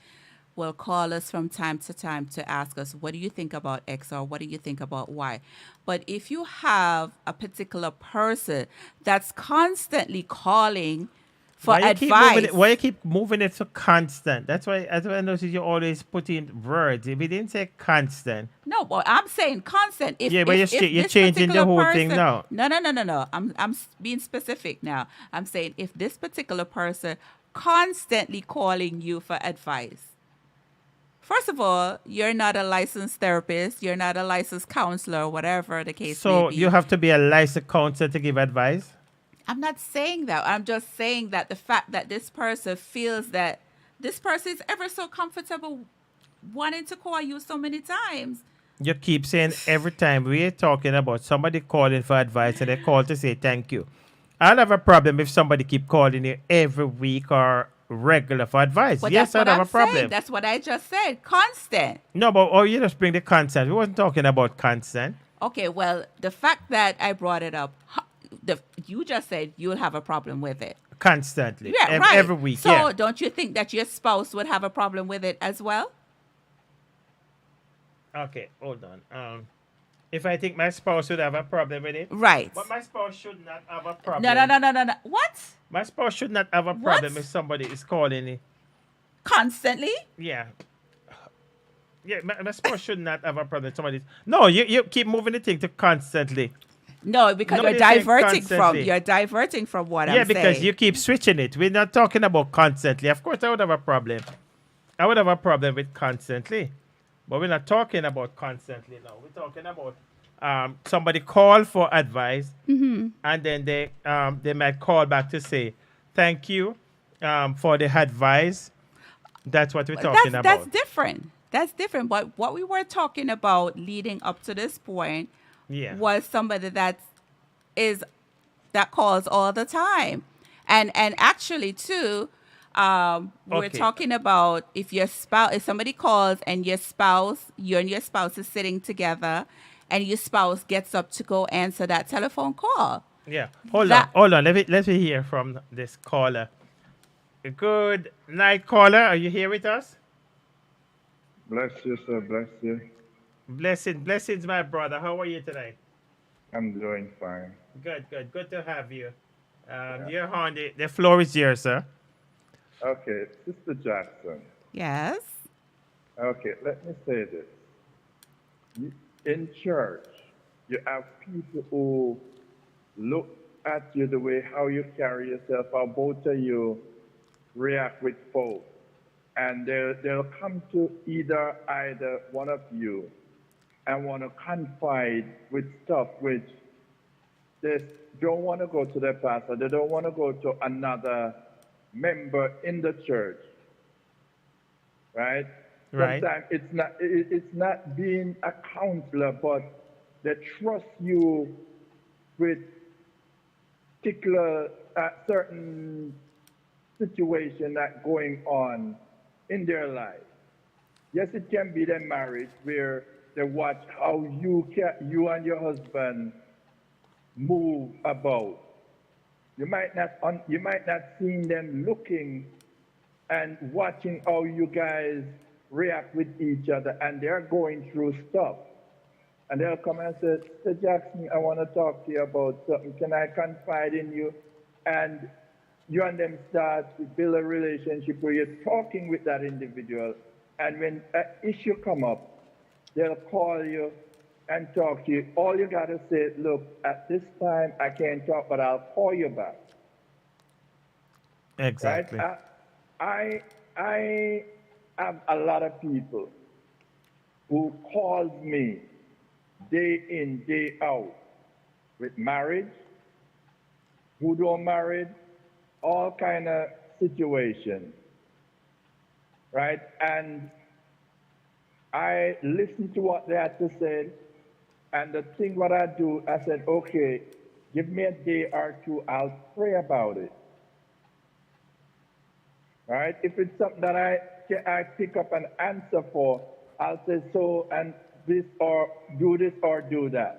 will call us from time to time to ask us, what do you think about X or what do you think about Y? But if you have a particular person that's constantly calling for advice. Why you keep moving it so constant? That's why I notice you always put in words. If you didn't say constant. No, but I'm saying constant. But you're changing the whole thing now. No. I'm being specific now. I'm saying if this particular person constantly calling you for advice, first of all, you're not a licensed therapist. You're not a licensed counselor, whatever the case may be. So you have to be a licensed counselor to give advice? I'm not saying that. I'm just saying that the fact that this person feels that this person is ever so comfortable wanting to call you so many times. You keep saying every time we're talking about somebody calling for advice and they call to say thank you. I'll have a problem if somebody keep calling you every week or regular for advice. But yes, I'd have a problem. Saying. That's what I just said. Constant. No, but you just bring the constant. We wasn't talking about constant. Okay, well, the fact that I brought it up, you just said you'll have a problem with it. Constantly. Yeah, right. Every week, So don't you think that your spouse would have a problem with it as well? Okay, hold on. If I think my spouse would have a problem with it. Right. But my spouse should not have a problem. No. What? My spouse should not have a problem if somebody is calling it. Constantly? Yeah. Yeah, my spouse should not have a problem with somebody. No, you keep moving the thing to constantly. No, because you're diverting from what I'm saying. Yeah, because you keep switching it. We're not talking about constantly. Of course, I would have a problem. I would have a problem with constantly. But we're not talking about constantly now. We're talking about somebody call for advice, and then they might call back to say, thank you for the advice. That's what we're talking about. That's different. That's different. But what we were talking about leading up to this point was somebody that calls all the time. And actually, too, we're talking about if somebody calls and you and your spouse is sitting together and your spouse gets up to go answer that telephone call. Yeah. Hold on. Let me hear from this caller. Good night, caller. Are you here with us? Bless you, sir. Bless you. Blessings, my brother. How are you tonight? I'm doing fine. Good to have you. You're on the floor is yours, sir. Okay, Sister Jackson. Yes. Okay, let me say this. In church, you have people who look at you the way how you carry yourself, how both of you react with folks. And they'll come to either one of you and want to confide with stuff which they don't want to go to their pastor, they don't want to go to another member in the church, right? Right. Sometimes it's not being a counselor, but they trust you with particular certain situation that going on in their life. Yes, it can be their marriage where they watch how you and your husband move about. You might not see them looking and watching how you guys react with each other, and they're going through stuff. And they'll come and say, Mr. Jackson, I want to talk to you about something. Can I confide in you? And you and them start to build a relationship where you're talking with that individual. And when an issue come up, they'll call you and talk to you. All you got to say, look, at this time, I can't talk, but I'll call you back. Exactly. Right? I have a lot of people who calls me day in, day out with marriage, who don't married, all kind of situations, right? And I listen to what they had to say, and the thing what I do, I said, okay, give me a day or two, I'll pray about it. Right? If it's something that I pick up an answer for, I'll say so and this or do that.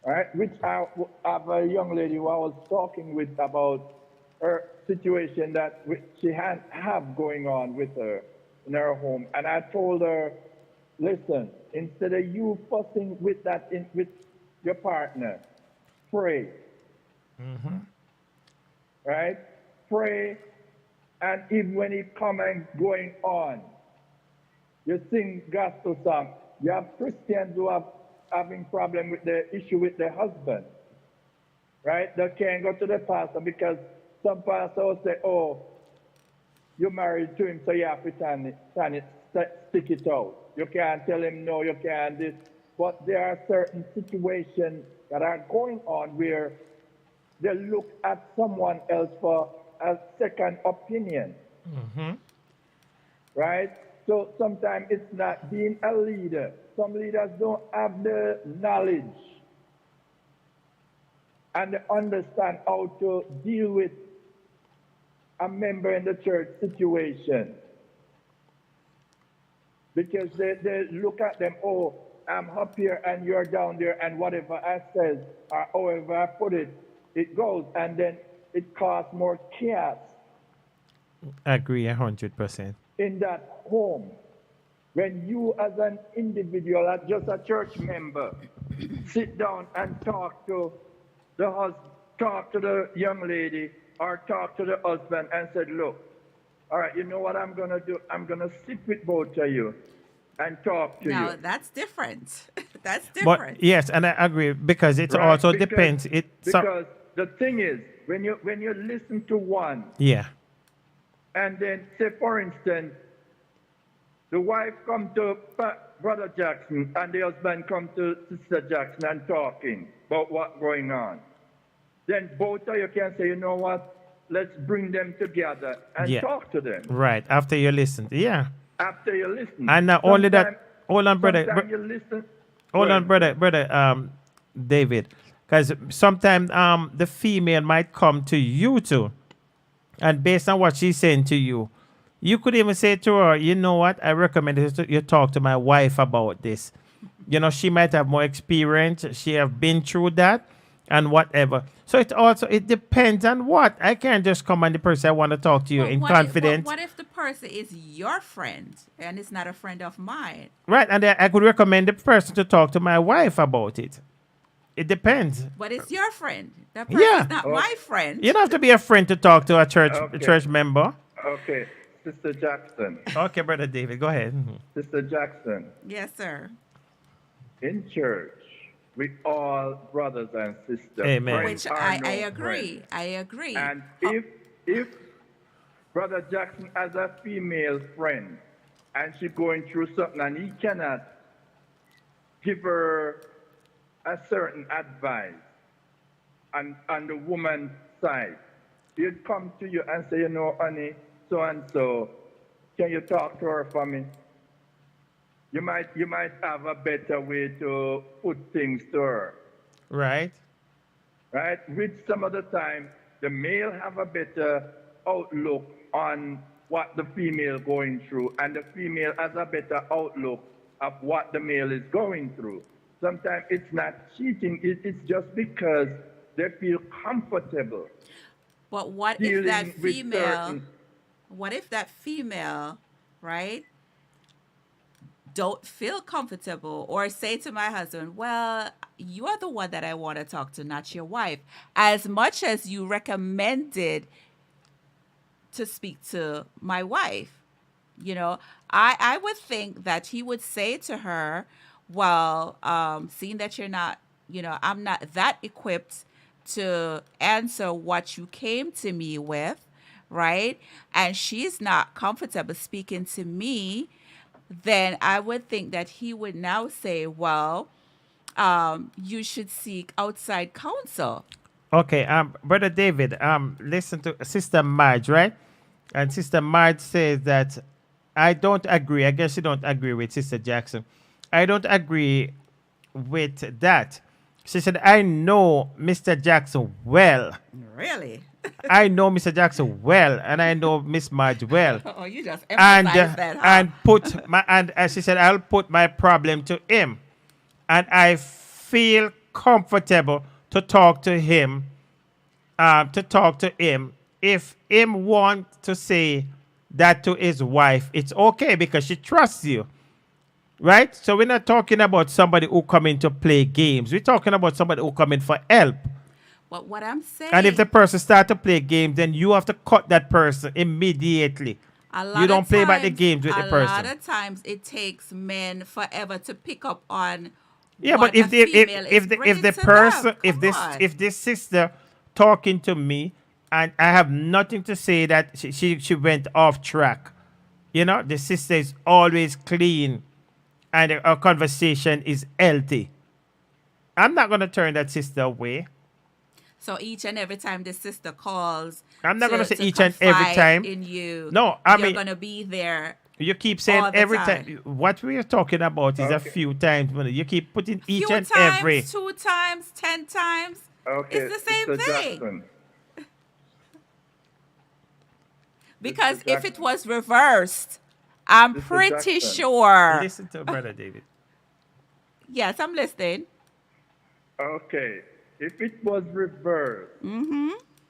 Right? Which I have a young lady who I was talking with about her situation that she have going on with her in her home, and I told her, listen, instead of you fussing with with your partner, pray. Mm-hmm. Right? Pray, and even when it come and going on, you sing gospel song. You have Christians who are having problem with the issue with their husband, right? They can't go to the pastor because some pastor will say, oh, you're married to him, so you have to stick it out. You can't tell him no, you can't this. But there are certain situations that are going on where they look at someone else for a second opinion. Mm-hmm. Right? So sometimes it's not being a leader. Some leaders don't have the knowledge and they understand how to deal with a member in the church situation. Because they look at them, oh, I'm up here and you're down there, and whatever I said or however I put it, it goes, and then it causes more chaos. I agree 100%. In that home. When you as an individual, as just a church member, sit down and talk to the husband, talk to the young lady, or talk to the husband and said, look, all right, you know what I'm going to do? I'm going to sit with both of you and talk to you. Now, that's different. That's different. But yes, and I agree, because it Right, also because- depends. Because the thing is, when you listen to one, yeah. and then say, for instance, the wife come to Brother Jackson and the husband come to Sister Jackson and talking about what's going on. Then both of you can say, you know what, let's bring them together and talk to them. Right, after you listen. Yeah. After you listen. And not only that, hold on, brother. Sometimes you listen. Hold on, brother, David. Because sometimes the female might come to you too. And based on what she's saying to you, you could even say to her, you know what, I recommend you talk to my wife about this. You know, she might have more experience. She have been through that and whatever. So it depends on what. I can't just come and the person I want to talk to you in confidence. What if the person is your friend and it's not a friend of mine? Right, and I could recommend the person to talk to my wife about it. It depends. But it's your friend. That person is not my friend. You don't have to be a friend to talk to a church member. Okay, Sister Jackson. Okay, Brother David, go ahead. Sister Jackson. Yes, sir. In church, we all brothers and sisters. Amen. Which I agree. Friends. I agree. And if Brother Jackson has a female friend and she's going through something and he cannot give her a certain advice on the woman's side, he'd come to you and say, you know, honey, so-and-so, can you talk to her for me? You might have a better way to put things to her. Right. Right? Which some of the time, the male have a better outlook on what the female going through, and the female has a better outlook of what the male is going through. Sometimes it's not cheating, it's just because they feel comfortable. But what if Dealing that with female, certain- right, don't feel comfortable or say to my husband, well, you are the one that I want to talk to, not your wife. As much as you recommended to speak to my wife, I would think that he would say to her, well, seeing that you're not, I'm not that equipped to answer what you came to me with, right? And she's not comfortable speaking to me, then I would think that he would now say, well, you should seek outside counsel. Okay, Brother David, listen to Sister Marge, right? And Sister Marge says that I don't agree. I guess you don't agree with Sister Jackson. I don't agree with that. She said, I know Mr. Jackson well. Really? I know Mr. Jackson well, and I know Miss Marge well. Oh, you just And emphasize that, huh? and as she said, I'll put my problem to him, and I feel comfortable to talk to him. If him want to say that to his wife, it's okay because she trusts you. Right? So we're not talking about somebody who come in to play games. We're talking about somebody who come in for help. But what I'm saying, And if the person start to play games, then you have to cut that person immediately. You don't play back the games with the person. A lot of times it takes men forever to pick up on. Yeah, what but if a female is bringing the to person them. Come on. if this sister talking to me and I have nothing to say that she went off track, the sister is always clean and our conversation is healthy, I'm not gonna turn that sister away. So each and every time the sister calls, I'm not gonna say each and every confide time. in you. No, I you're mean gonna be there. You keep saying all the every time. time. What we are talking about is a Okay. few times. You keep putting each Few and times, every. 2 times, 10 times. Okay, It's the same Mr. thing. Jackson. Because Mr. if it was reversed, I'm Mr. pretty Jackson. sure. Listen to Brother David. Yes, I'm listening. Okay, if it was reversed,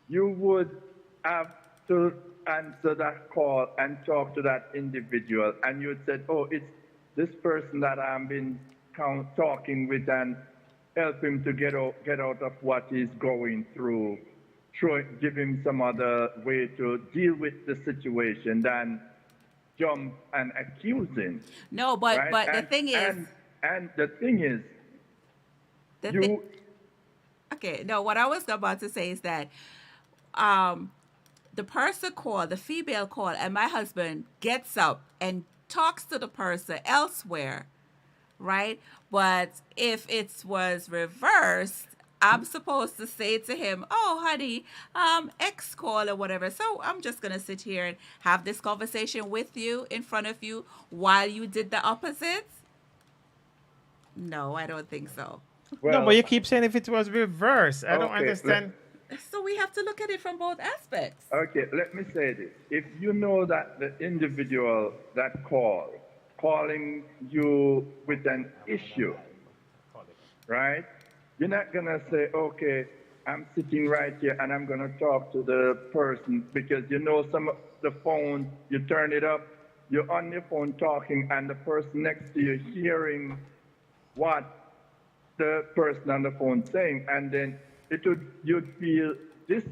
you would have to answer that call and talk to that individual, and you would say, "Oh, it's this person that I've been talking with, and help him to get out of what he's going through. Give him some other way to deal with the situation than jump and accuse him." No, but right? but the thing is, and the thing is, the you. thi- okay. No, what I was about to say is that, the person called, the female called, and my husband gets up and talks to the person elsewhere, right? But if it was reversed, I'm supposed to say to him, "Oh, honey, X call or whatever." So I'm just gonna sit here and have this conversation with you in front of you while you did the opposite. No, I don't think so. Well, No, but you keep saying if it was reversed. I don't Okay, understand. So we have to look at it from both aspects. Okay, let me say this. If you know that the individual that calling you with an issue, right? You're not going to say, "Okay, I'm sitting right here and I'm going to talk to the person," because some of the phone, you turn it up, you're on your phone talking, and the person next to you hearing what the person on the phone saying, and then you'd feel this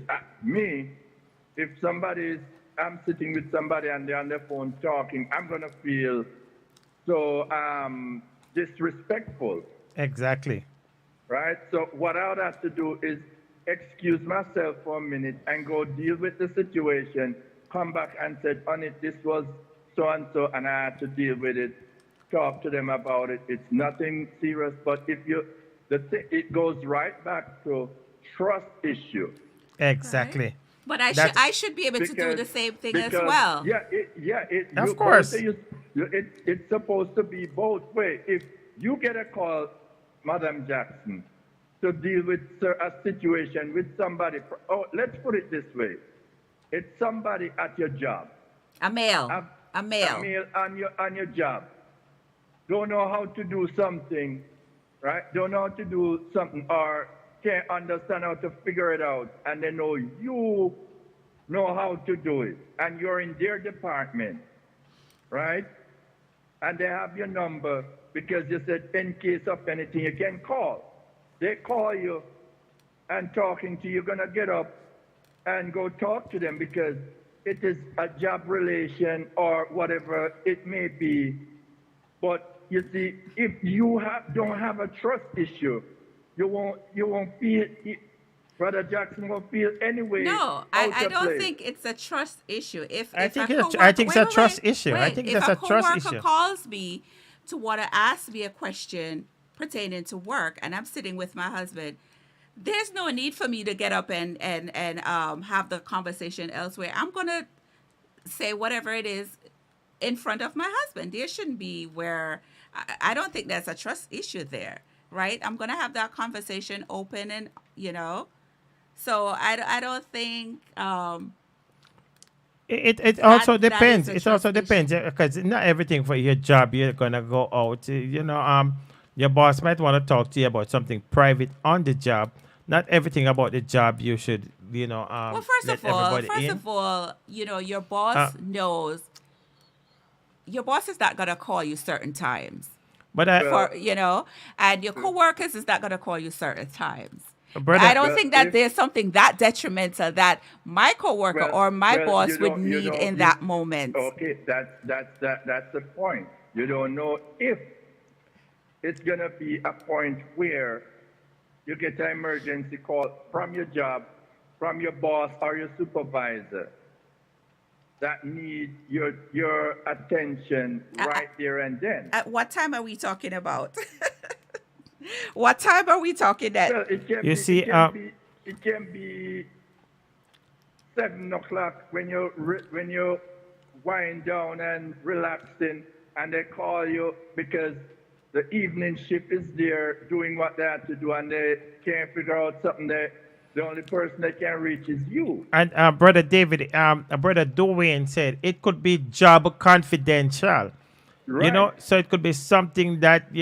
me. If I'm sitting with somebody and they're on their phone talking, I'm gonna feel so disrespectful, Exactly. right? So what I would have to do is excuse myself for a minute and go deal with the situation, come back and say, "Honey, this was so and so, and I had to deal with it." Talk to them about it. It's nothing serious, but it goes right back to trust issue. Exactly. But That's- I should be able to do the same thing as well. Of course. It's supposed to be both ways. If you get a call, Madam Jackson, to deal with a situation with somebody, let's put it this way. It's somebody at your job. A male. A A male. male on your job. don't know how to do something, right? Don't know how to do something or can't understand how to figure it out, and they know you know how to do it, and you're in their department, right? And they have your number because you said in case of anything you can call. They call you and talking to you, you're gonna get up and go talk to them because it is a job relation or whatever it may be. But you see, if you don't have a trust issue, you won't feel it. Brother Jackson won't feel anyway. No, I don't think it's a trust issue. I think it's a trust issue. I think that's a trust issue. If a coworker calls me to want to ask me a question pertaining to work, and I'm sitting with my husband, there's no need for me to get up and have the conversation elsewhere. I'm gonna say whatever it is in front of my husband. There shouldn't be where I don't think there's a trust issue there, right? I'm gonna have that conversation open and So I don't think it also that depends. is a It also trust depends because not everything for your job you're gonna go out. Your boss might want to talk to you about something private on the job. Not everything about the job you should well, first let of all, everybody in. your boss knows. Your boss is not gonna call you certain times, But and your coworkers is not gonna call you certain times. brother, I don't think that there's something that detrimental that my coworker or my boss would need in that moment. Okay, that's the point. You don't know if it's gonna be a point where you get an emergency call from your job, from your boss or your supervisor that need your attention right there and then. At what time are we talking about? What time are we talking at? Well, it can it can be 7 o'clock when you wind down and relaxing, and they call you because the evening shift is there doing what they have to do, and they can't figure out something that the only person they can reach is you. And brother David, brother Dwayne said it could be job confidential. Right. So it could be something that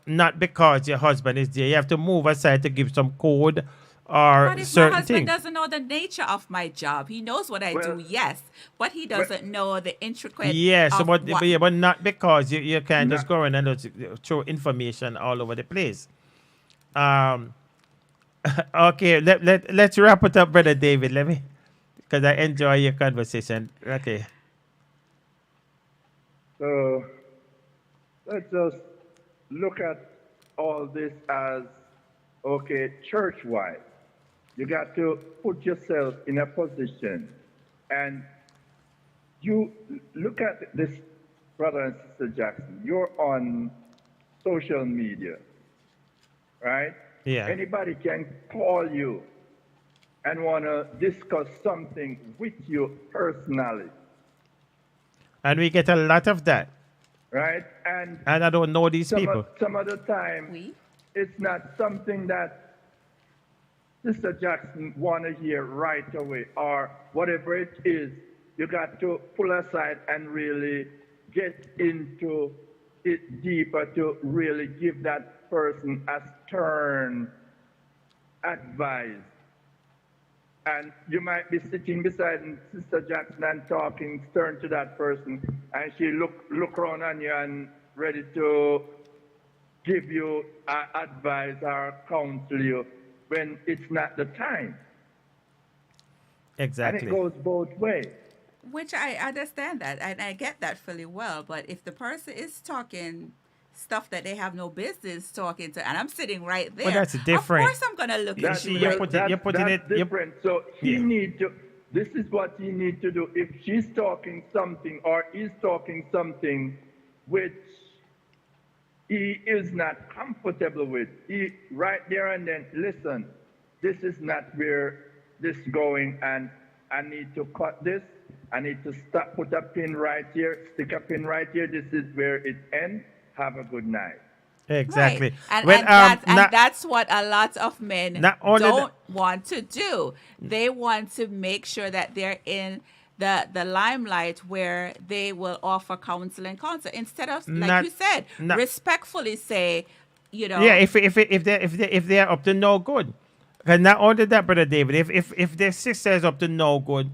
not because your husband is there. You have to move aside to give some code or But if my certain husband things. doesn't know the nature of my job, he knows what I do, yes, but he doesn't know the intricate. Yes, of but what- but not because you can't just go around and just throw information all over the place. Okay, let's wrap it up, brother David. Let me, because I enjoy your conversation. Okay. So let's just look at all this as, okay, church-wide. You got to put yourself in a position, and you look at this, brother and sister Jackson. You're on social media, right? Yeah. Anybody can call you and want to discuss something with you personally, And we get a lot of that. right? And And I don't know these people. some of the time, it's not something that Sister Jackson want to hear right away, or whatever it is. You got to pull aside and really get into it deeper to really give that person a stern advice. And you might be sitting beside Sister Jackson and talking stern to that person, and she look around on you and ready to give you advice or counsel you when it's not the time. Exactly. And it goes both ways. Which I understand that, and I get that fully well. But if the person is talking stuff that they have no business talking to, and I'm sitting right there, Well, that's different. Of course, I'm gonna look That's, into you're it. putting- you're putting that's it- you're- different. So he Yeah. need to. This is what he need to do. If she's talking something or is talking something which he is not comfortable with, he right there and then listen. This is not where this is going, and I need to cut this. I need to stop. Put a pin right here. Stick a pin right here. This is where it ends. Have a good night. Exactly. Right. When, That's what a lot of men Not only don't want to do. They want to make sure that they're in the limelight where they will offer counsel and counsel instead of, like Not- you said, not- respectfully say, you know, Yeah, if they're up to no good, and not only that, brother David, if their sister is up to no good,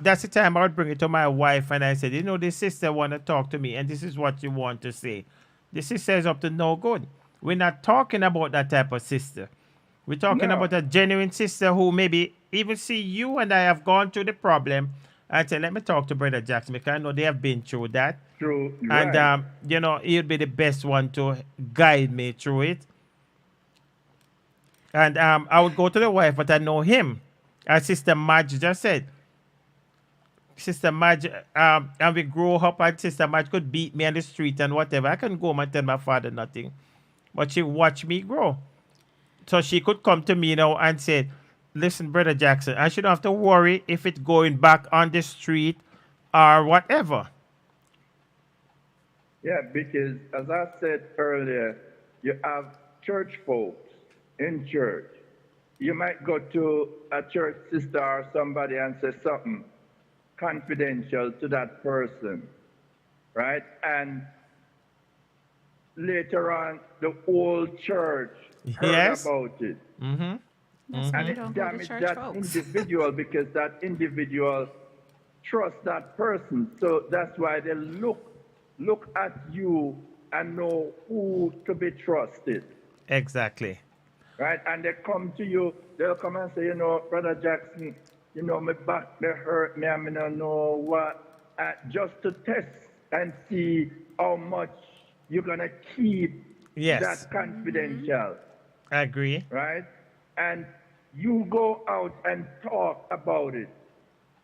that's the time I would bring it to my wife and I said, you know, this sister want to talk to me, and this is what you want to say. The sister is up to no good. We're not talking about that type of sister. We're talking No. about a genuine sister who maybe even see you and I have gone through the problem and say, let me talk to Brother Jackson because I know they have been through that. True. And, right. you know, he'll be the best one to guide me through it. And I would go to the wife, but I know him. As Sister Madge just said. Sister Madge, and we grow up and Sister Madge could beat me on the street and whatever. I couldn't go home and tell my father nothing. But she watched me grow. So she could come to me now and say, listen, Brother Jackson, I shouldn't have to worry if it's going back on the street or whatever. Yeah, because as I said earlier, you have church folks in church. You might go to a church sister or somebody and say something confidential to that person, right? And later on, the whole church heard Yes. about it. Mm-hmm. that's why And we it don't go to damaged church, that folks. individual because that individual trusts that person. So that's why they look at you and know who to be trusted, Exactly. right? And they come to you, they'll come and say, you know, Brother Jackson, you know, my back, they hurt me, I don't know what, just to test and see how much you're going to keep Yes. that confidential. I agree. Right? And you go out and talk about it,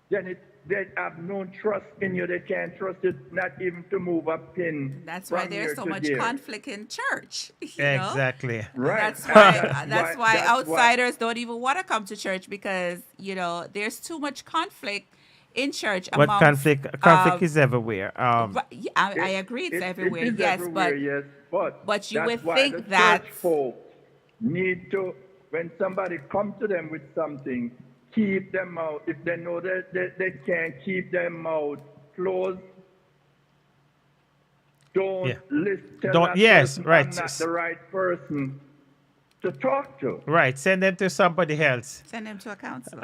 then they have no trust in you. They can't trust it, not even to move a pin. That's why from there's here so to much there. conflict in church. You know? Exactly. Right. That's And why that's why that's outsiders don't even want to come to church because, you know, there's too much conflict in church But amongst, conflict is everywhere. yeah, I agree it's everywhere. It is Yes, everywhere, yes, but you that's would why think the that- church folk need to, when somebody come to them with something, keep them out. If they know that they can't keep their mouth closed, don't Yeah. listen. Tell Don't- that yes, person right. I'm not the right person to talk to. Right. Send them to somebody else. send them to a counselor.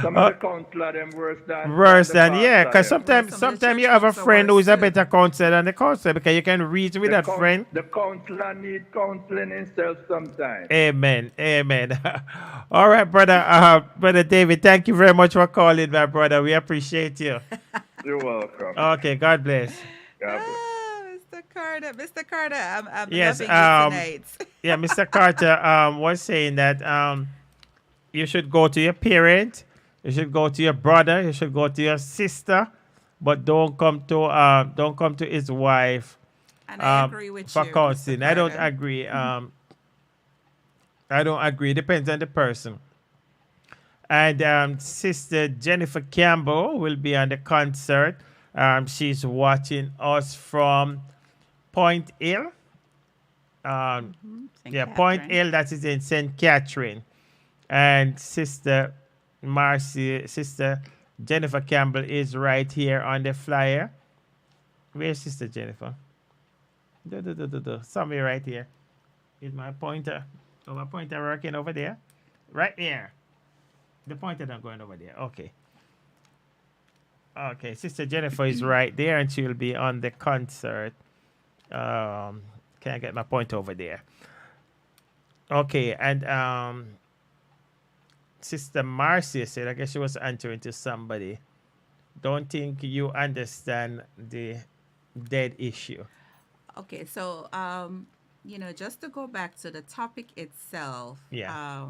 Some of the counselor them worse than Worse the than, yeah. pastor Because them. sometimes Some of the you church have a folks are friend who worse is a too. better counselor than the counselor because you can reason with that The friend. The counselor need counseling himself sometimes. Amen. Amen. All right, brother. Brother David, thank you very much for calling, my brother. We appreciate you. You're welcome. Okay. God bless. God bless. Mr. Carter, I'm Yes, loving you tonight. Yeah, Mr. Carter was saying that you should go to your parent, you should go to your brother, you should go to your sister, but don't come to his wife And I agree with for you, Mr. counseling. I don't Carter. agree. I don't agree. Depends on the person. And Sister Jennifer Campbell will be on the concert. She's watching us from Point Hill. St. Point Catherine. Hill, that is in St. Catherine. And Sister Jennifer Campbell is right here on the flyer. Where's Sister Jennifer? Somewhere right here. Is my pointer. Oh, my pointer working over there? Right there. The pointer not going over there. Okay. Okay, Sister Jennifer is right there and she will be on the concert. Can I get my point over there? Okay, and Sister Marcia said, I guess she was answering to somebody. Don't think you understand the dead issue. Okay, so just to go back to the topic itself. Yeah.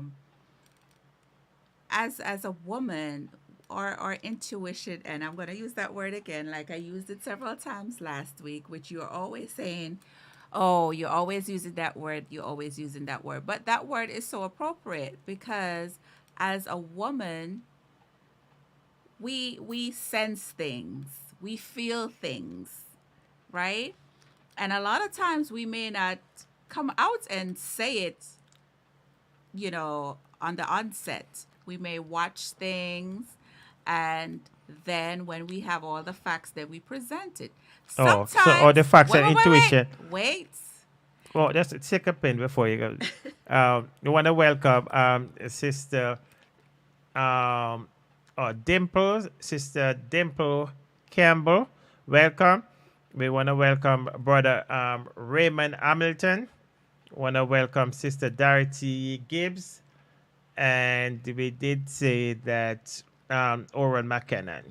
As a woman, our intuition, and I'm going to use that word again, like I used it several times last week, which you're always saying, oh, you're always using that word, you're always using that word. But that word is so appropriate because as a woman, we sense things, we feel things, right? And a lot of times we may not come out and say it, on the onset. We may watch things and then when we have all the facts, then we present it. Oh, Sometimes, so all the facts and intuition. Wait. Well, just take a pen before you go. We want to welcome Sister Sister Dimple Campbell. Welcome. We want to welcome Brother Raymond Hamilton. Want to welcome Sister Dorothy Gibbs. And we did say that Oren McKinnon.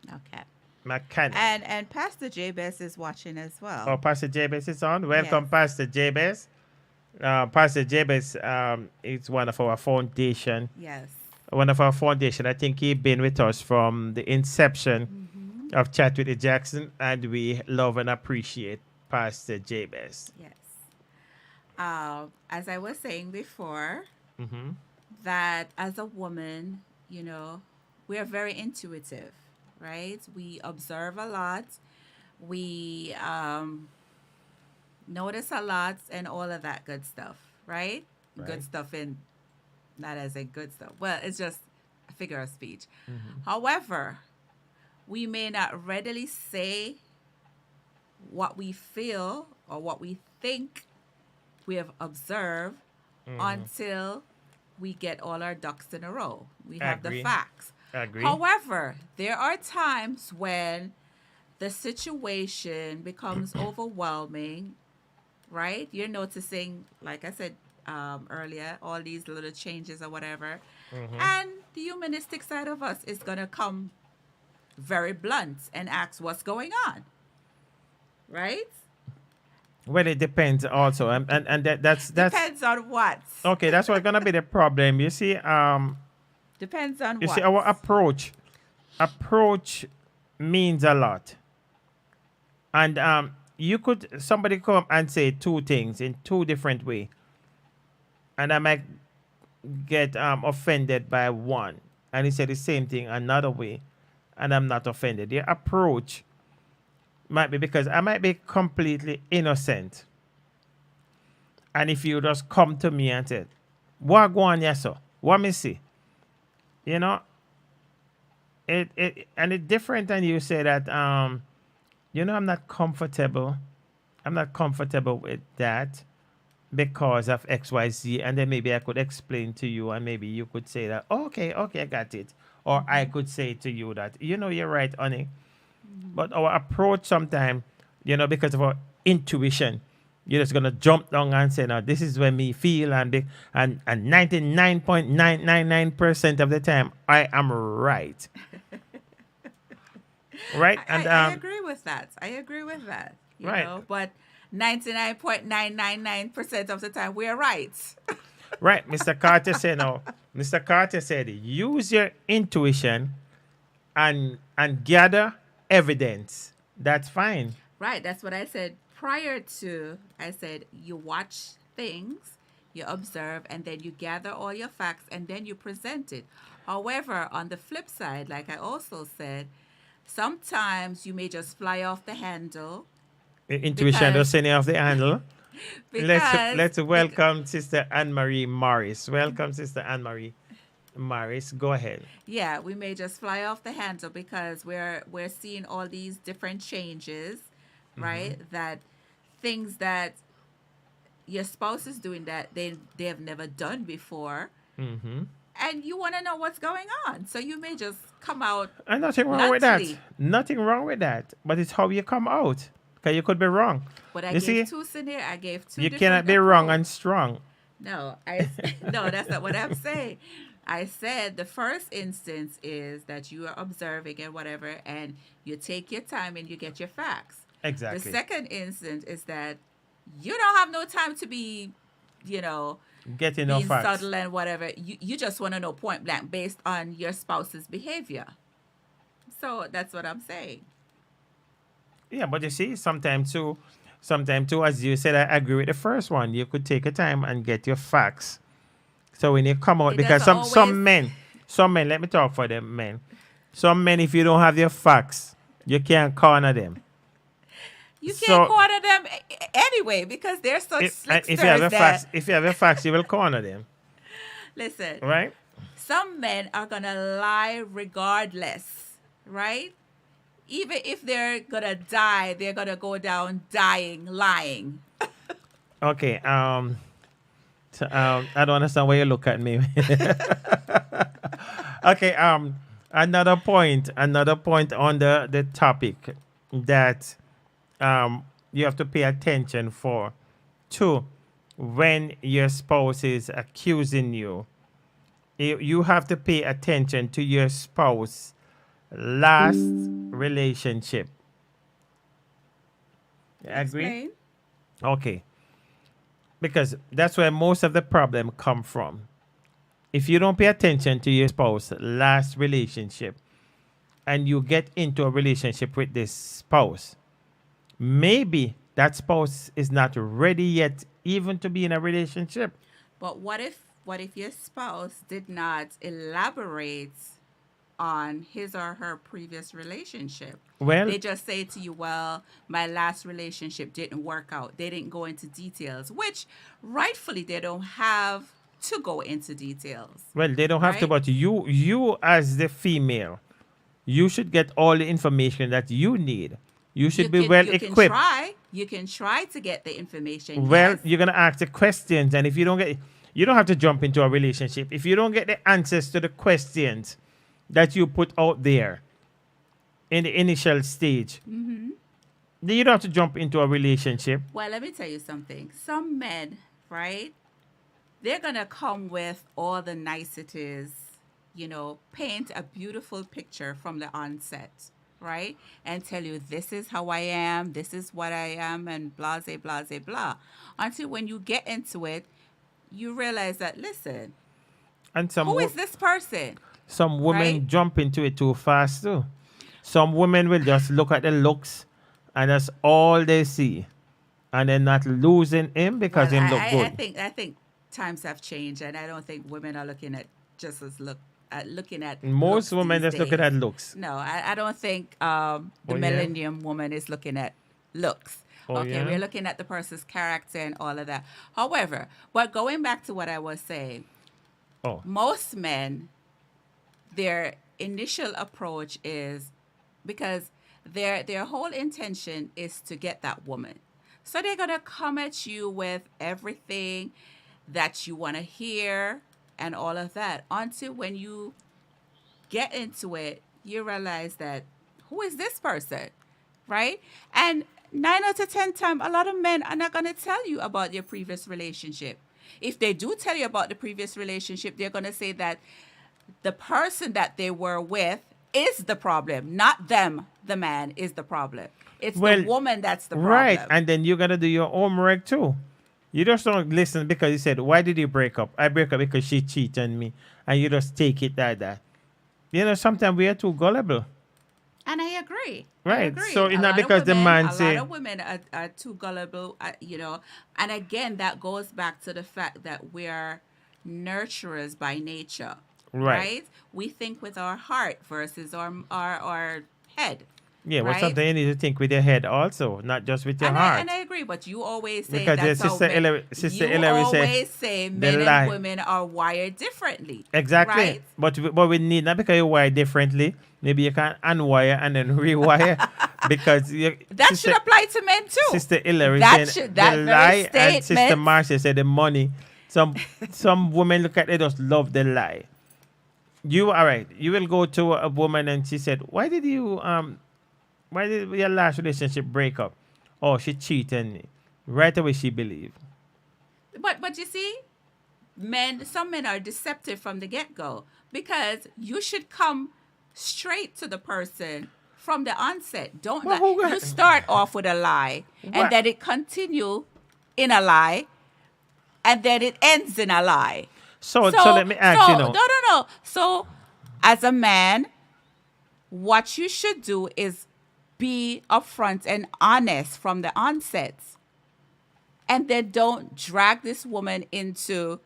Okay. McKinnon. And Pastor Jabez is watching as well. Oh, Pastor Jabez is on. Welcome, Yes. Pastor Jabez. Pastor Jabez is one of our foundation. Yes. One of our foundation. I think he's been with us from the inception of Chat with the Jackson, and we love and appreciate Pastor Jabez. Yes. As I was saying before, Mm-hmm. that as a woman, we are very intuitive, right? We observe a lot. We notice a lot and all of that good stuff, right? Right. Good stuff not as a good stuff. Well, it's just a figure of speech. However, we may not readily say what we feel or what we think we have observed until we get all our ducks in a row. We have Agree. the facts. Agree. However, there are times when the situation becomes overwhelming, right? You're noticing, like I said earlier, all these little changes or whatever. And the humanistic side of us is going to come very blunt and ask what's going on, right? Well, it depends also, and that's Depends on what. okay. That's what's gonna be the problem. You see, Depends on you what. see, our approach means a lot, and somebody come and say two things in two different way, and I might get offended by one, and he said the same thing another way, and I'm not offended. The approach might be because I might be completely innocent. And if you just come to me and say, what go on, yes, sir? What me see? It and it's different than you say that I'm not comfortable. I'm not comfortable with that because of XYZ. And then maybe I could explain to you, and maybe you could say that, okay, I got it. Or I could say to you that, you're right, honey. But our approach sometimes, because of our intuition, you're just gonna jump down and say, "No, this is when me feel," and 99.999% of the time, I am right. Right? I agree with that. You Right. know, but 99.999% of the time we're right. Right, Mr. Carter said. No, Mr. Carter said, use your intuition and gather evidence. That's fine. Right. That's what I said prior to. I said you watch things, you observe, and then you gather all your facts, and then you present it. However, on the flip side, like I also said, sometimes you may just fly off the handle. Intuition does send you off the handle. Because Let's welcome Sister Anne-Marie Morris. Welcome, Sister Anne-Marie Morris. Go ahead. yeah, we may just fly off the handle because we're seeing all these different changes, right? That things that your spouse is doing that they have never done before, Mm-hmm. and you want to know what's going on. So you may just come out. And nothing wrong with that. Naturally. Nothing wrong with that. But it's how you come out. Because you could be wrong. But I You gave see, two scenarios. I gave two. you different cannot be wrong approach. and strong. No, no, that's not what I'm saying. I said the first instance is that you are observing and whatever, and you take your time and you get your facts. Exactly. The second instance is that you don't have no time to be, Getting no being facts. subtle and whatever. You just want to know point blank based on your spouse's behavior. So that's what I'm saying. Yeah, but you see, sometimes too, as you said, I agree with the first one. You could take your time and get your facts. So when you come out, It because doesn't some men, let me talk for them men. Some men, if you don't have your facts, you can't corner them. You So- can't corner them anyway because they're such If slicksters you have your that- facts, you will corner them, Listen, right? some men are gonna lie regardless, right? Even if they're gonna die, they're gonna go down dying, lying. Okay. I don't understand why you look at me. Okay. Another point on the topic that you have to pay attention for. Two, when your spouse is accusing you, you have to pay attention to your spouse last relationship. Agree? Explain. Okay. Because that's where most of the problem come from. If you don't pay attention to your spouse last relationship and you get into a relationship with this spouse, maybe that spouse is not ready yet even to be in a relationship. But what if your spouse did not elaborate on his or her previous relationship? Well, They just say to you, well, my last relationship didn't work out. They didn't go into details, which rightfully they don't have to go into details. well, they don't have to, Right? but you as the female, you should get all the information that you need. You should be well you can equipped. try. You can try to get the information. Well, yes. you're gonna ask the questions, and if you don't get, you don't have to jump into a relationship. If you don't get the answers to the questions that you put out there in the initial stage, then you don't have to jump into a relationship. Well, let me tell you something. Some men, right? They're gonna come with all the niceties, paint a beautiful picture from the onset, right? And tell you this is how I am, this is what I am, and blah, blah, blah, blah. Until when you get into it, you realize that, listen, And some who is this person? some women right? jump into it too fast too. Some women will just look at the looks, and that's all they see, and they're not losing him because Well, him look good. I think times have changed, and I don't think women are looking at just as looking at Most looks women these just looking days. at looks. No, I don't think the Oh, yeah? millennium woman is looking at looks. Oh, Okay, yeah? we're looking at the person's character and all of that. However, but going back to what I was saying, Oh, most men, their initial approach is because their whole intention is to get that woman. So they're gonna come at you with everything that you want to hear and all of that until when you get into it, you realize that who is this person, right? And 9 out of 10 times, a lot of men are not going to tell you about their previous relationship. If they do tell you about the previous relationship, they're going to say that the person that they were with is the problem, not them. The man is the problem. It's Well, the woman that's the problem. right. And then you're gonna do your homework too. You just don't listen because you said, "Why did you break up?" I break up because she cheated on me, and you just take it like that. Sometimes we are too gullible. And I agree. Right. I agree. So it's A not lot of because the women- man a say- lot of women are too gullible, And again, that goes back to the fact that we are nurturers by nature. Right. We think with our heart versus our head. Yeah, well, right? something you need to think with your head also, not just with your heart. And I agree, but you always say Because that's your how Sister men, Sister you Hillary said always say they men lie. and women are wired differently. Exactly. Right? But we need, not because you wire differently, maybe you can unwire and then rewire because That should apply to men too. Sister Hillary That said that the very lie, and Sister statement- Marcia said the money. Some women look at it, just love the lie. You all right? You will go to a woman and she said, "Why did your last relationship break up?" Oh, she cheated on me. Right away, she believed. But you see, some men are deceptive from the get-go because you should come straight to the person from the onset. Don't Well, lie. You start off with a lie, What? and then it continue in a lie, and then it ends in a lie. So let me ask you now. No. So, as a man, what you should do is be upfront and honest from the onset. And then don't drag this woman into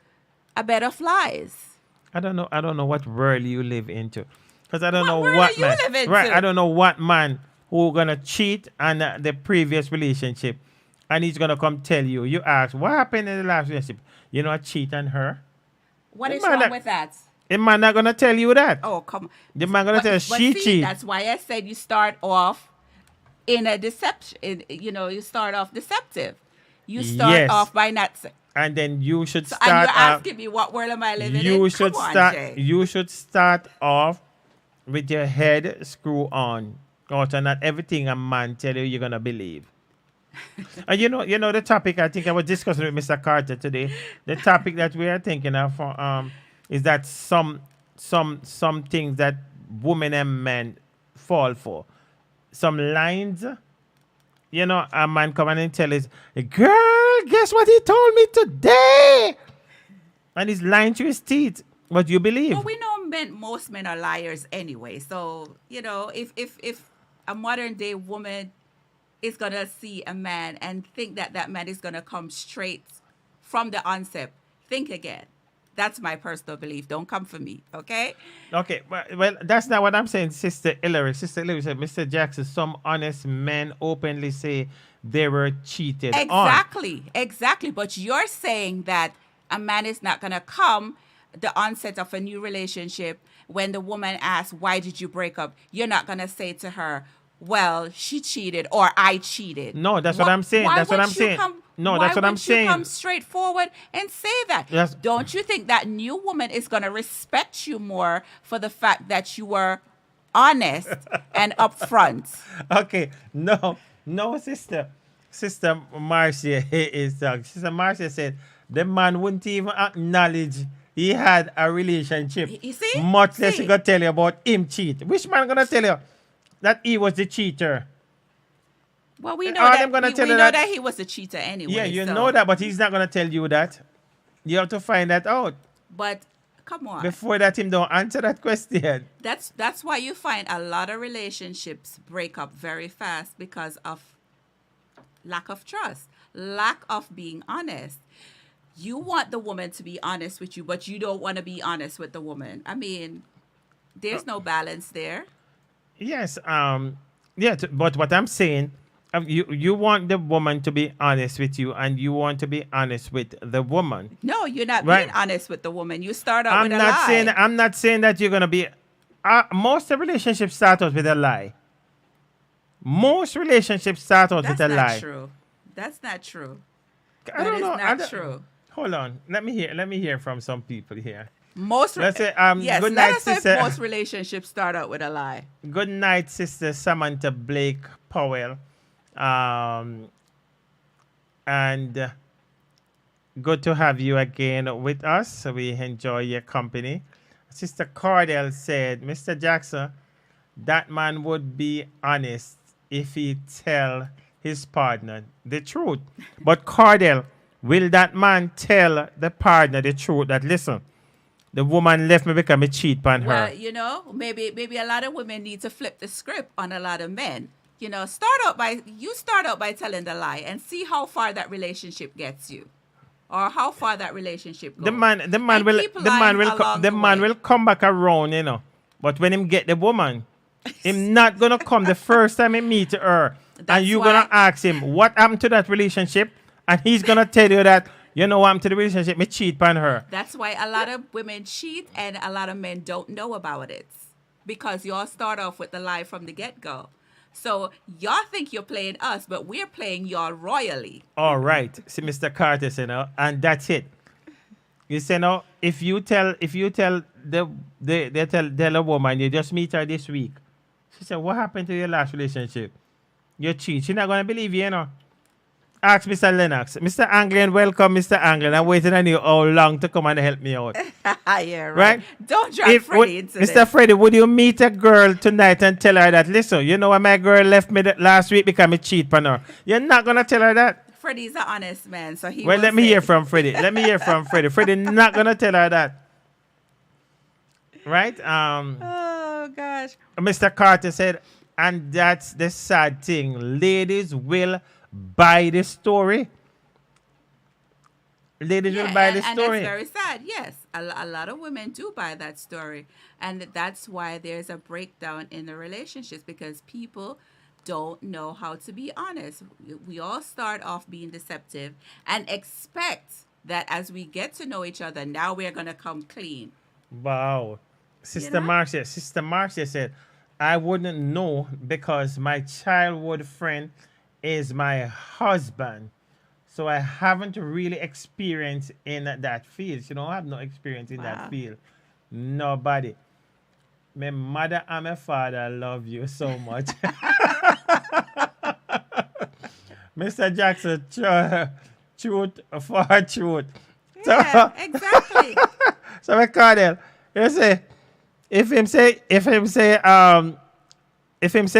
a bed of lies. I don't know what world you live into, because I don't What know world what do you man. live into? Right, I don't know what man who gonna cheat on the previous relationship, and he's gonna come tell you. You ask what happened in the last relationship. I cheat on her. What is Man, wrong like- with that? The man not gonna tell you that. Oh, come on. The man gonna tell you she see, cheat. that's why I said you start off in a deception. You start off deceptive. You start Yes. off by not. And then you should So, start. and you're asking me what world am I living in? You should Come on, start. Jay. You should start off with your head screw on. Also, not everything a man tell you you're gonna believe. And you know the topic. I think I was discussing with Mr. Carter today. The topic that we are thinking of is that some things that women and men fall for. Some lines. You know, a man come in and tell us, girl, guess what he told me today? And he's lying to his teeth. But you believe. Well, we know most men are liars anyway. So, if a modern day woman is going to see a man and think that man is going to come straight from the onset, think again. That's my personal belief. Don't come for me, okay? Okay, well, that's not what I'm saying, Sister Hillary. Sister Hillary said, Mr. Jackson, some honest men openly say they were cheated on. Exactly. But you're saying that a man is not going to come the onset of a new relationship when the woman asks, why did you break up? You're not going to say to her, well, she cheated or I cheated. No, that's what I'm saying. That's what I'm saying. No, that's what I'm saying. Why would you come straight forward and say that? Yes. Don't you think that new woman is going to respect you more for the fact that you were honest and upfront? Okay, no, sister. Sister Marcia is Sister Marcia said the man wouldn't even acknowledge he had a relationship. You see? Much less he gonna tell you about him cheat. Which man gonna tell you that he was the cheater? Well, we know All that them gonna we tell know you that- that he was a cheater anyway. Yeah, you so- know that, but he's not gonna tell you that. You have to find that out. But come on. Before that, him don't answer that question. That's why you find a lot of relationships break up very fast because of lack of trust, lack of being honest. You want the woman to be honest with you, but you don't want to be honest with the woman. I mean, there's no balance there. Yes, but what I'm saying, you want the woman to be honest with you, and you want to be honest with the woman. No, you're not Right. being honest with the woman. You start out with a lie. I'm not saying that you're gonna be. Most of relationships start out with a lie. Most relationships start out That's with a not lie. true. That's not true. I don't That is know. not true. Hold on. Let me hear from some people here. Most Let's say, yes, good let night, us say sister. most relationships start out with a lie. Good night, Sister Samantha Blake Powell. And good to have you again with us. We enjoy your company. Sister Cardell said, Mr. Jackson, that man would be honest if he tell his partner the truth. But Cardell, will that man tell the partner the truth that, listen, the woman left me because I cheat on her? Well, maybe a lot of women need to flip the script on a lot of men. Start out by telling the lie and see how far that relationship gets you, or how far that relationship goes. The man will come back around, But when him get the woman, him not gonna come the first time he meet her, and you gonna ask him what happened to that relationship, and he's gonna tell you that, what happened to the relationship, me cheat on her. That's why a lot of women cheat and a lot of men don't know about it, because y'all start off with the lie from the get-go. So y'all think you're playing us, but we're playing y'all royally. All right, see, Mr. Carter, and that's it. You say now, if you tell tell a woman you just meet her this week, she said, what happened to your last relationship? You cheat. She's not gonna believe you, Ask Mr. Lennox. Mr. Anglin, welcome, Mr. Anglin. I'm waiting on you all long to come and help me out. Yeah, Right? Don't drag Freddie into Mr. this. Freddie, would you meet a girl tonight and tell her that, listen, you know why my girl left me last week because I cheat on her? You're not going to tell her that? Freddie's an honest man, so he Well, will let me say- hear from Freddie. Freddie not going to tell her that. Right? Oh, gosh. Mr. Carter said, and that's the sad thing. Ladies will buy the story. Ladies will buy the and story. that's very sad. Yes, a lot of women do buy that story. And that's why there's a breakdown in the relationships, because people don't know how to be honest. We all start off being deceptive and expect that as we get to know each other, now we're going to come clean. Wow. Sister Marcia said, I wouldn't know because my childhood friend is my husband. So I haven't really experienced in that field. She don't have no experience in that Wow. field. Nobody. My mother and my father love you so much. Mr. Jackson, truth for truth. Yeah, exactly. So my Cardell, you say, if him say, if him say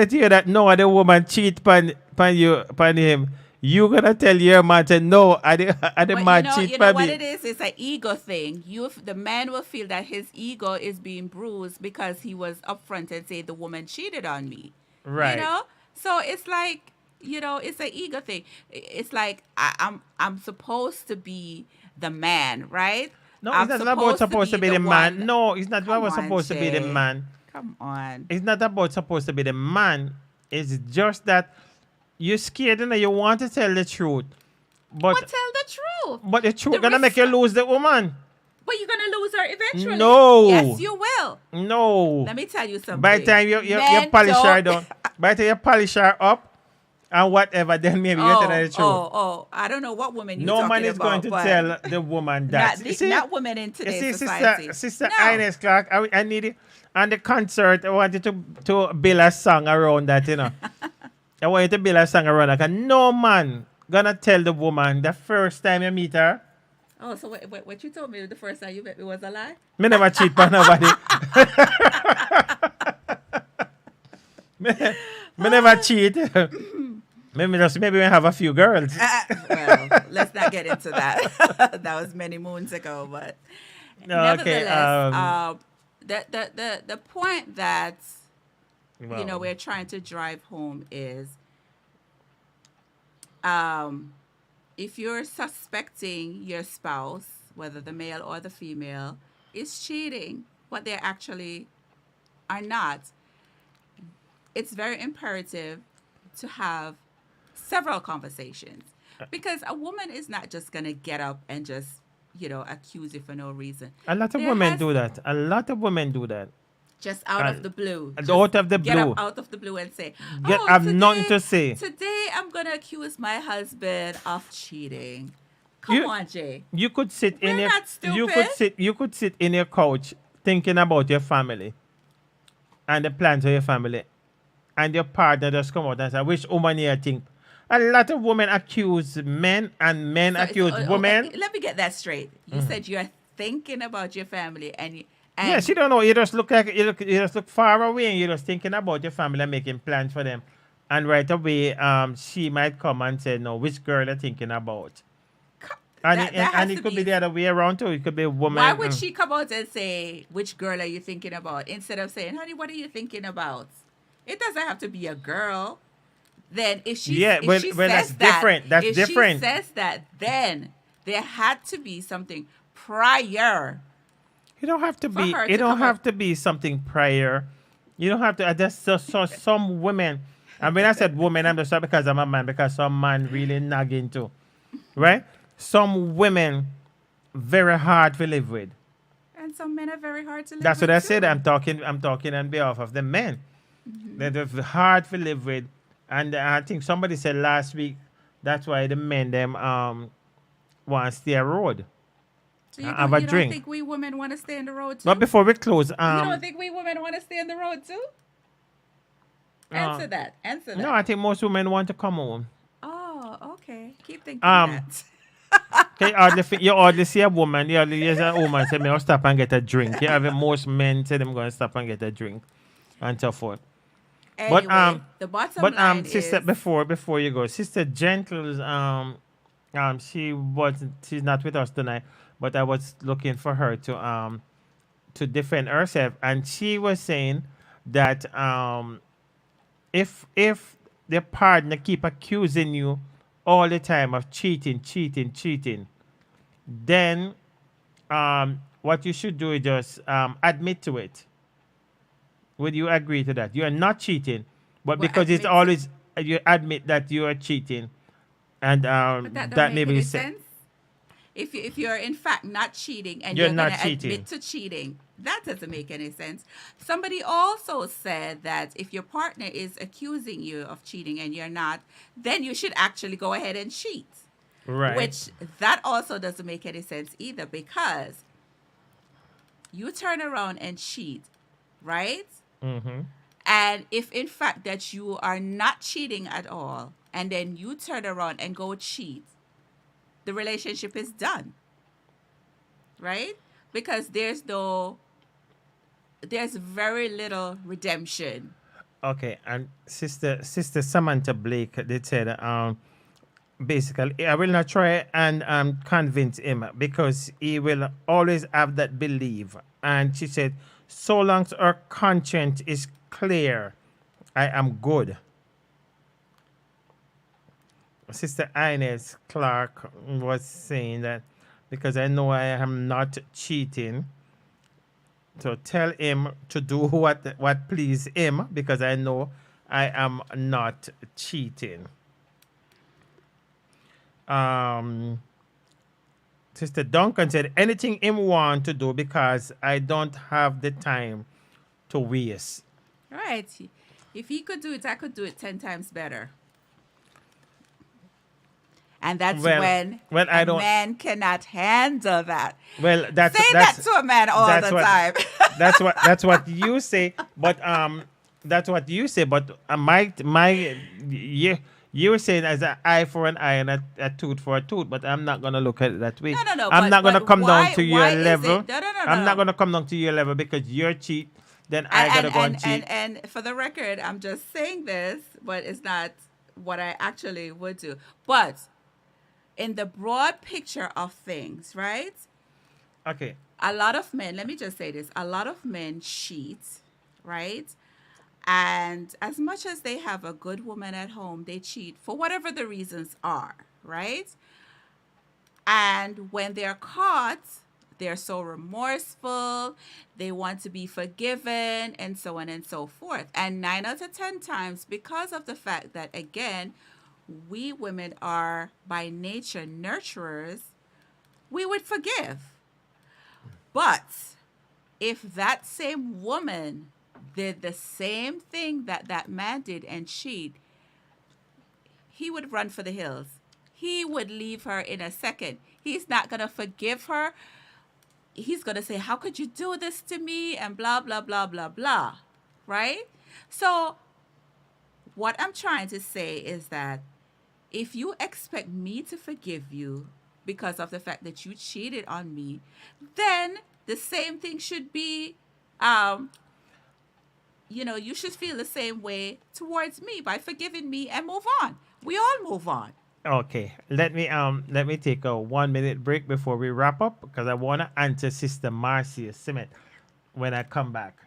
to you that no other woman cheat pan him, you gonna tell your man to no, I the But man cheat you know pan what me. it is? It's an ego thing. The man will feel that his ego is being bruised because he was upfront and say the woman cheated on me. Right. You know, so it's like it's an ego thing. It's like I'm supposed to be the man, right? No, I'm it's not about supposed to be the man. one. No, it's not Come about on, supposed to be the Jay. man. Come on. It's not about supposed to be the man. It's just that you're scared and you want to tell the truth. But But tell the truth. but the truth The gonna make you risk- lose the woman. But you're gonna lose her eventually. No. Yes, you will. No. Let me tell you something. By the time you Men polish her don't- down, by the time you polish her up and whatever, then maybe you tell her the truth. I don't know what woman you're No talking man is about, going to but tell the woman that. not women in you today's see, society. Sister No. Ines Clark, I need it. On the concert, I wanted to build a song around that, I want you to build a song around that. 'Cause no man gonna tell the woman the first time you meet her, Oh, so what you told me the first time you met me was a lie? me never cheat on nobody. me never cheat. Maybe we have a few girls. Well, let's not get into that. That was many moons ago, but No, okay, nevertheless, the point that Wow. we're trying to drive home is if you're suspecting your spouse, whether the male or the female, is cheating, what they actually are not, it's very imperative to have several conversations, because a woman is not just going to get up and just accuse you for no reason. A lot of There women has- do that. A lot of women do that. Just out of the blue. Out Just of the get blue. up out of the blue and say, Have nothing to say. Today I'm going to accuse my husband of cheating. Come on, Jay. You could sit in We're your not you could sit in your couch thinking about your family and the plans of your family, and your partner just come out and say, "Which woman you think?" A lot of women accuse men and men accuse women. Let me get that straight. You said you're thinking about your family and Yes, you don't know. You just look like you just look far away, and you're just thinking about your family and making plans for them. And right away, she might come and say, "No, which girl are thinking about?" And That has it to could be be- the other way around too. It could be a woman. why would she come out and say, which girl are you thinking about? Instead of saying, honey, what are you thinking about? It doesn't have to be a girl. Then if she, Yeah, if well- she well, says that's that, different. That's if different. she says that, then there had to be something prior. You don't have to For be. her It to don't come have up- to be something prior. You don't have to. I just saw some women. And when I said women, I'm just saying because I'm a man. Because some man really nagging too, right? Some women very hard to live with. And some men are very hard to live That's with what I too. said. I'm talking on behalf of the men. They're hard to live with, and I think somebody said last week that's why the men them want to stay a road. So you, have don't, a you drink. don't think we women want to stay on the road too? But before we close, you don't think we women want to stay on the road too? Answer that. Answer that. no, I think most women want to come home. Oh, okay. Keep thinking that. Okay, you hardly see a woman. You hardly hear a woman say, "Me, I'll stop and get a drink." You have most men say them going to stop and get a drink, and so forth. Anyway, but the bottom but line sister, is before you go, Sister Gentles, she's not with us tonight, but I was looking for her to defend herself, and she was saying that if the partner keep accusing you all the time of cheating, then what you should do is just admit to it. Would you agree to that? You are not cheating, but Well, because it's admit- always you admit that you are cheating, and but that that don't make maybe any you say sense. if you're in fact not cheating and You're you're not going to cheating. admit to cheating, that doesn't make any sense. Somebody also said that if your partner is accusing you of cheating and you're not, then you should actually go ahead and cheat. Right. Which that also doesn't make any sense either, because you turn around and cheat, right? Mm-hmm. And if in fact that you are not cheating at all, and then you turn around and go cheat, the relationship is done, right? Because there's very little redemption. Okay, and Sister Samantha Blake, they said, basically, I will not try and convince him because he will always have that belief. And she said, so long as her conscience is clear, I am good. Sister Ines Clark was saying that because I know I am not cheating, so tell him to do what please him because I know I am not cheating. Sister Duncan said anything him want to do because I don't have the time to waste. Right. If he could do it, I could do it 10 times better. And that's when I don't, man cannot handle that. Well, that's Say that to a man all the time. that's what you say, but that's what you say. But you were saying as an eye for an eye and a tooth for a tooth, but I'm not gonna look at it that way. No. I'm not gonna come down to your why is level. it- No. I'm not gonna come down to your level because you're cheat. Then I gotta go and cheat. And for the record, I'm just saying this, but it's not what I actually would do. But in the broad picture of things, right? Okay. A lot of men, let me just say this, a lot of men cheat, right? And as much as they have a good woman at home, they cheat for whatever the reasons are, right? And when they're caught, they're so remorseful, they want to be forgiven, and so on and so forth. And 9 out of 10 times, because of the fact that, again, we women are by nature nurturers, we would forgive. But if that same woman did the same thing that that man did and cheat, he would run for the hills. He would leave her in a second. He's not going to forgive her. He's going to say, how could you do this to me? And blah, blah, blah, blah, blah. Right? So what I'm trying to say is that if you expect me to forgive you because of the fact that you cheated on me, then the same thing should be, you should feel the same way towards me by forgiving me and move on. We all move on. Okay, let me take a 1 minute break before we wrap up because I want to answer Sister Marcia Smith when I come back.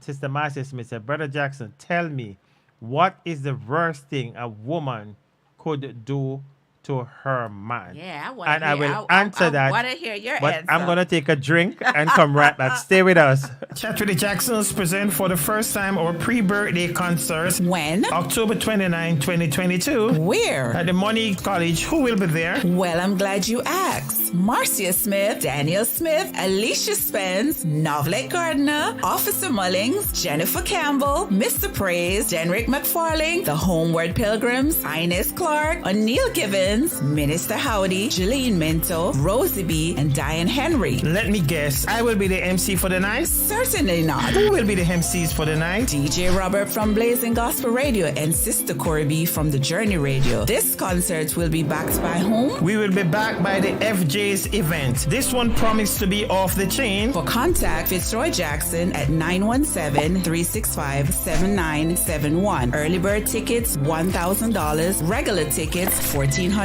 Sister Marcia Smith said, Brother Jackson, tell me, what is the worst thing a woman could do to her man? Yeah, I want and to hear. I will answer that. I want to hear your but answer. I'm going to take a drink and come right back. Stay with us. Chat with the Jacksons present for the first time our pre-birthday concert. When? October 29, 2022. Where? At the Money College. Who will be there? Well, I'm glad you asked. Marcia Smith, Daniel Smith, Alicia Spence, Novlet Gardner, Officer Mullings, Jennifer Campbell, Mr. Praise, Denrick McFarling, the Homeward Pilgrims, Ines Clark, O'Neill Givens, Minister Howdy, Jeline Minto, Rosie B, and Diane Henry. Let me guess. I will be the MC for the night? Certainly not. Who will be the MCs for the night? DJ Robert from Blazing Gospel Radio and Sister Corey B from The Journey Radio. This concert will be backed by whom? We will be backed by the FJ's event. This one promised to be off the chain. For contact Fitzroy Jackson at 917-365-7971. Early bird tickets, $1,000. Regular tickets, $1,400.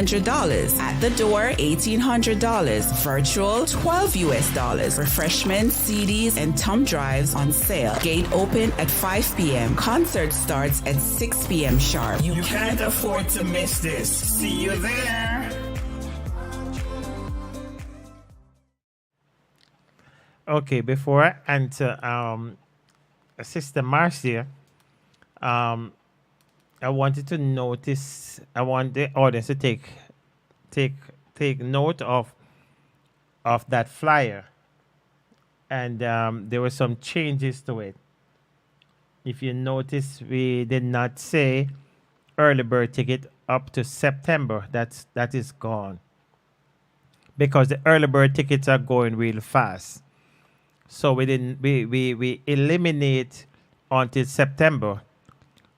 At the door, $1,800. Virtual, $12 US. Refreshments, CDs, and thumb drives on sale. Gate open at 5 p.m. Concert starts at 6 p.m. sharp. You can't afford to miss this. See you there. Okay, before I answer Sister Marcia, I wanted to I want the audience to take note of of that flyer, and there were some changes to it. If you notice, we did not say early bird ticket up to September. That is gone because the early bird tickets are going real fast. So we eliminate until September.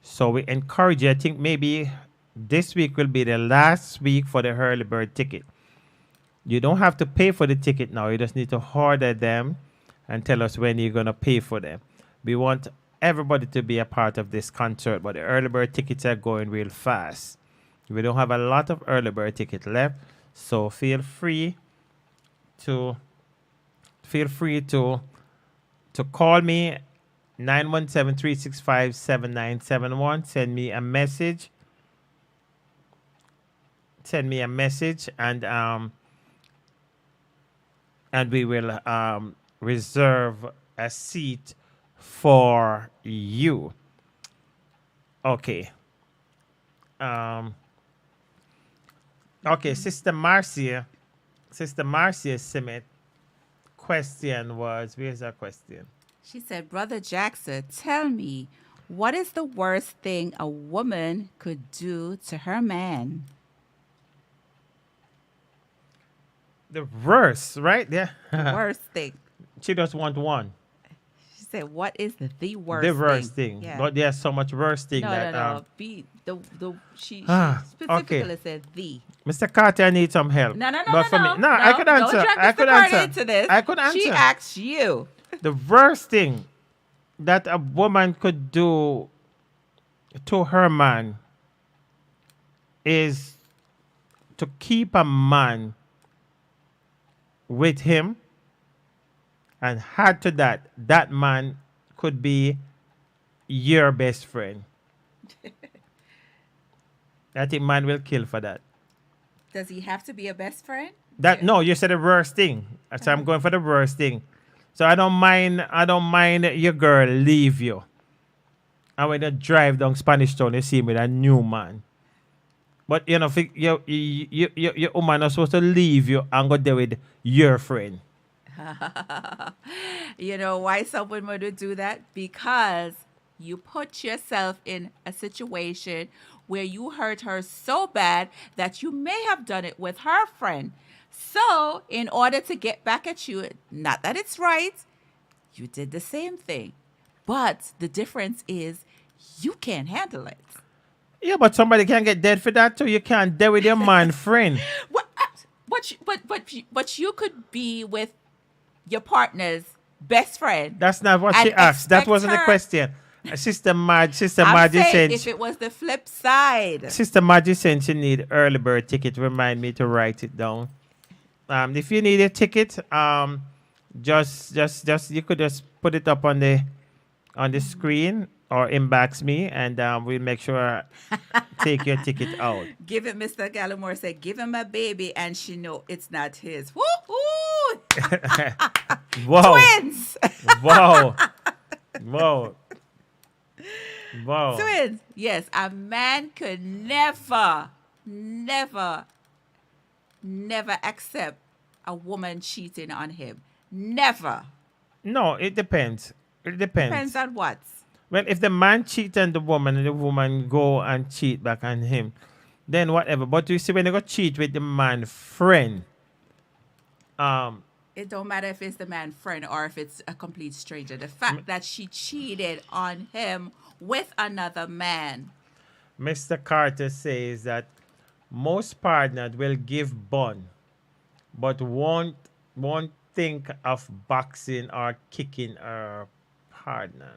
So we encourage you. I think maybe this week will be the last week for the early bird ticket. You don't have to pay for the ticket now. You just need to order them and tell us when you're going to pay for them. We want everybody to be a part of this concert, but the early bird tickets are going real fast. We don't have a lot of early bird tickets left, so feel free to call me 917-365-7971. Send me a message. And we will reserve a seat for you. Okay. Okay, Sister Marcia Simmet question was, where's our question? She said, Brother Jackson, tell me, what is the worst thing a woman could do to her man? The worst, right? Yeah. The worst thing. She just want one. She said, what is the worst The worst thing. Yeah. But there's so much worse thing that No. She specifically said the. Mr. Carter, I need some help. No. Not for me. No, I could answer. Don't drag I Mr. could Carter answer. into this. I could answer. She asked you. The worst thing that a woman could do to her man is to keep a man with him, and add to that, that man could be your best friend. I think man will kill for that. Does he have to be a best friend? That no, you said the worst thing. So I'm going for the worst thing. So I don't mind your girl leave you. And when you drive down Spanish Town, you see me with a new man. But you know, your woman is supposed to leave you and go there with your friend. You know why someone would do that? Because you put yourself in a situation where you hurt her so bad that you may have done it with her friend. So, in order to get back at you, not that it's right, you did the same thing. But the difference is you can't handle it. Yeah, but somebody can get dead for that too. You can't deal with your man friend. But you could be with your partner's best friend. That's not what she asked. That wasn't the question. Sister Margie said if it was the flip side. Sister Margie said she need early bird ticket. Remind me to write it down. If you need a ticket, just you could just put it up on the screen or inbox me, and we'll make sure take your ticket out. Give it, Mr. Gallimore said, give him a baby, and she know it's not his. Woo-hoo! Whoa. Twins! Whoa. Twins. Yes, a man could never accept a woman cheating on him. Never. No, it depends. Depends on what? Well, if the man cheat on the woman and the woman go and cheat back on him, then whatever. But you see, when they go cheat with the man friend, it don't matter if it's the man friend or if it's a complete stranger. The fact that she cheated on him with another man. Mr. Carter says that most partners will give bun, but won't think of boxing or kicking a partner.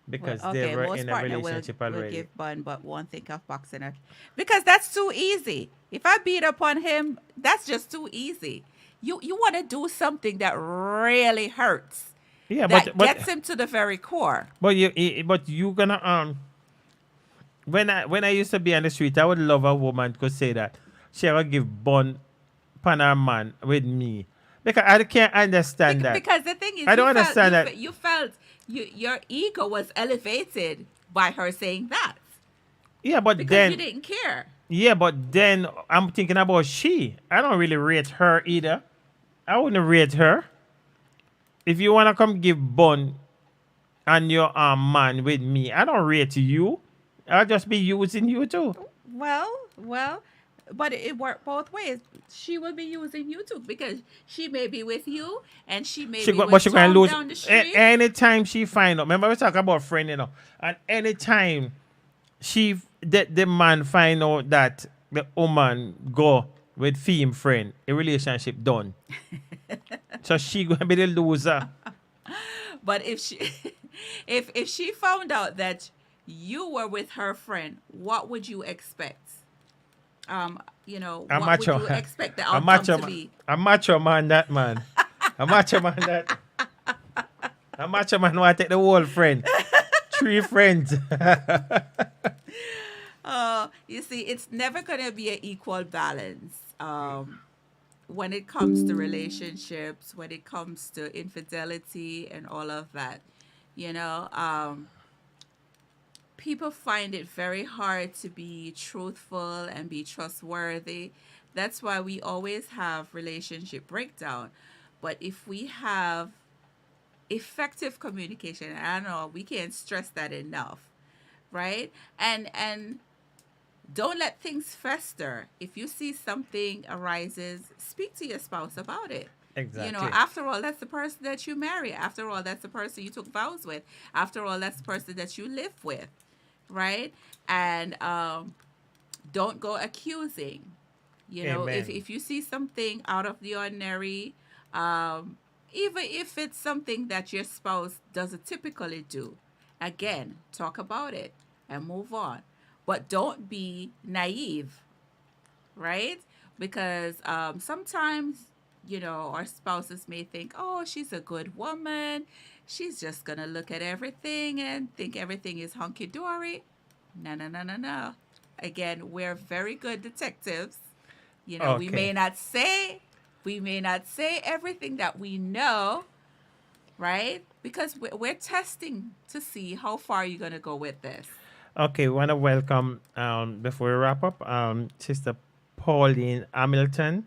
Because they were in a relationship already. Will give bun, but won't think of boxing her. Because that's too easy. If I beat up on him, that's just too easy. You want to do something that really hurts. Yeah, that gets him to the very core. But you gonna when I used to be on the street, I would love a woman could say that she ever give bun upon her man with me. Because I can't understand that. Because the thing is, I don't understand that. You felt your ego was elevated by her saying that. Yeah, but because then you didn't care. Yeah, but then I'm thinking about she. I don't really rate her either. I wouldn't rate her. If you wanna come give bun and your man with me, I don't rate you. I'll just be using you too. Well, but it worked both ways. She will be using you too because she may be with you and she may be But with she gonna Tom lose down the street. anytime she find out. Remember we talk about friend, and anytime the man find out that the woman go with femme friend, a relationship done. So she gonna be the loser. But if she if she found out that you were with her friend, what would you expect? What would you expect the outcome to be? A macho man, that man. A macho man, that. A macho man want to take the whole friend. 3 friends. You see, it's never going to be an equal balance. When it comes to relationships, when it comes to infidelity and all of that, people find it very hard to be truthful and be trustworthy. That's why we always have relationship breakdown. But if we have effective communication, and I don't know, we can't stress that enough, right? And don't let things fester. If you see something arises, speak to your spouse about it. Exactly. After all, that's the person that you marry. After all, that's the person you took vows with. After all, that's the person that you live with, right? And don't go accusing. Amen. If you see something out of the ordinary, even if it's something that your spouse doesn't typically do, again, talk about it and move on. But don't be naive, right? Because sometimes, our spouses may think, oh, she's a good woman. She's just going to look at everything and think everything is hunky-dory. No. Again, we're very good detectives. Okay. We may not say everything that we know, right? Because we're testing to see how far you're going to go with this. Okay, we want to welcome, before we wrap up, Sister Pauline Hamilton.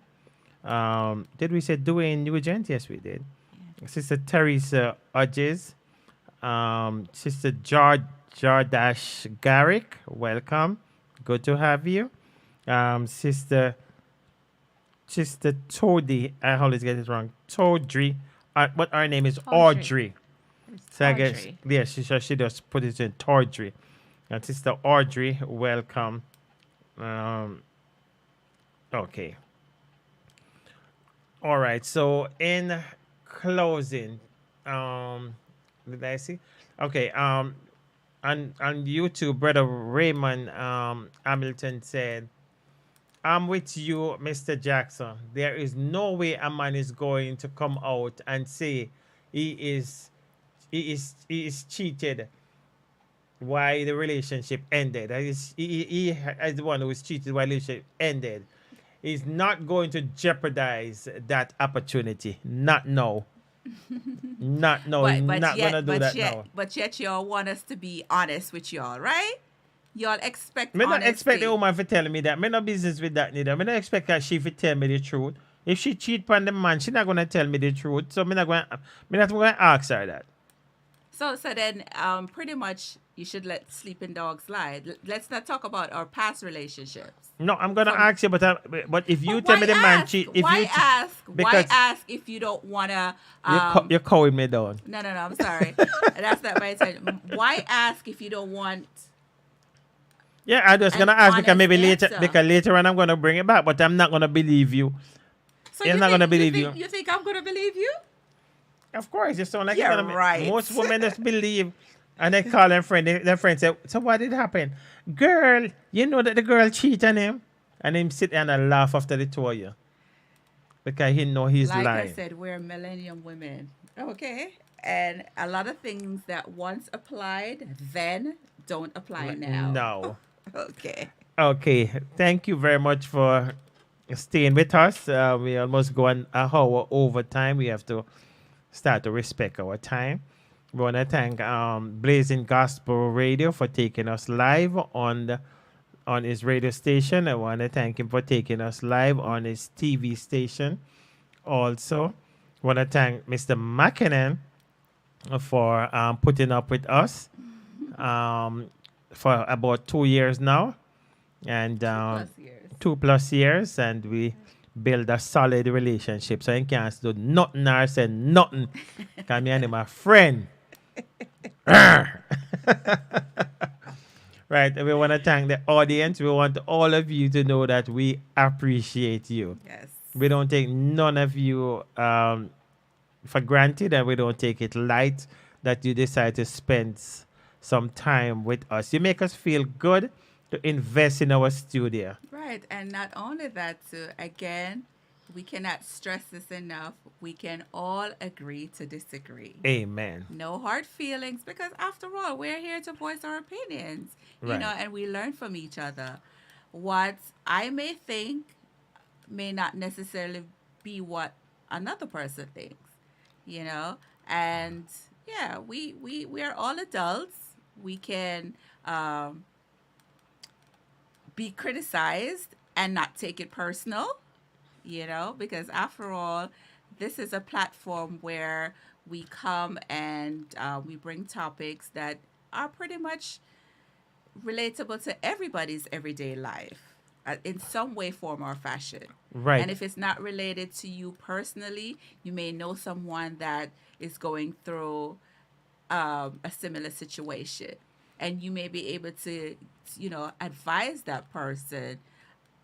Did we say Dwayne Nugent? Yes, we did. Yeah. Sister Teresa Hodges. Sister Jardash Garrick, welcome. Good to have you. Sister Todi, I always get it wrong. Todri, but our name is Audrey. So I guess, yeah, she just put it in Tawdry. And Sister Audrey, welcome. Okay. All right. So in closing, did I see? Okay. On YouTube, Brother Raymond Hamilton said, "I'm with you, Mr. Jackson. There is no way a man is going to come out and say he is cheated. Why the relationship ended? He is the one who was cheated. Why the relationship ended? He's not going to jeopardize that opportunity. Not now. Not now. He's not gonna do that now. But yet, y'all want us to be honest with y'all, right? Y'all expect Me honesty. not expect the woman to tell me that. Me no business with that neither. Me not expect that she to tell me the truth. If she cheat on the man, she not gonna tell me the truth. So me not gonna ask her that. So then, pretty much, you should let sleeping dogs lie. Let's not talk about our past relationships. No, I'm gonna ask you, but if you tell me the man cheat, why ask if you don't wanna? You're calling me down. No, I'm sorry. That's not my intention. Why ask if you don't want? Yeah, I'm just gonna ask because maybe answer. later on I'm gonna bring it back, but I'm not gonna believe you. So I'm not gonna believe you. You think I'm gonna believe you? Of course, you sound like You're you're gonna right. Most women just believe, and they call their friend. Their friend say, "So what did happen, girl? You know that the girl cheated on him," and him sit there and laugh after the two of you because he know he's like lying. I said, we're millennium women, okay, and a lot of things that once applied then don't apply now. No. Okay. Okay. Thank you very much for staying with us. We almost go an hour over time. We have to start to respect our time. We want to thank Blazing Gospel Radio for taking us live on the on his radio station. I want to thank him for taking us live on his TV station. Also, want to thank Mr. McKinnon for putting up with us for about 2 years now. And 2+ years. And we build a solid relationship. So you can't do nothing or say nothing. Because me and my friend. Right. And we want to thank the audience. We want all of you to know that we appreciate you. Yes. We don't take none of you for granted, and we don't take it light that you decide to spend some time with us. You make us feel good to invest in our studio. Right. And not only that, too, again, we cannot stress this enough. We can all agree to disagree. Amen. No hard feelings, because after all, we're here to voice our opinions, you Right. know, and we learn from each other. What I may think may not necessarily be what another person thinks, you know, and yeah, we are all adults. We can be criticized and not take it personal, you know, because after all, this is a platform where we come and we bring topics that are pretty much relatable to everybody's everyday life in some way, form, or fashion. Right. And if it's not related to you personally, you may know someone that is going through a similar situation. And you may be able to, you know, advise that person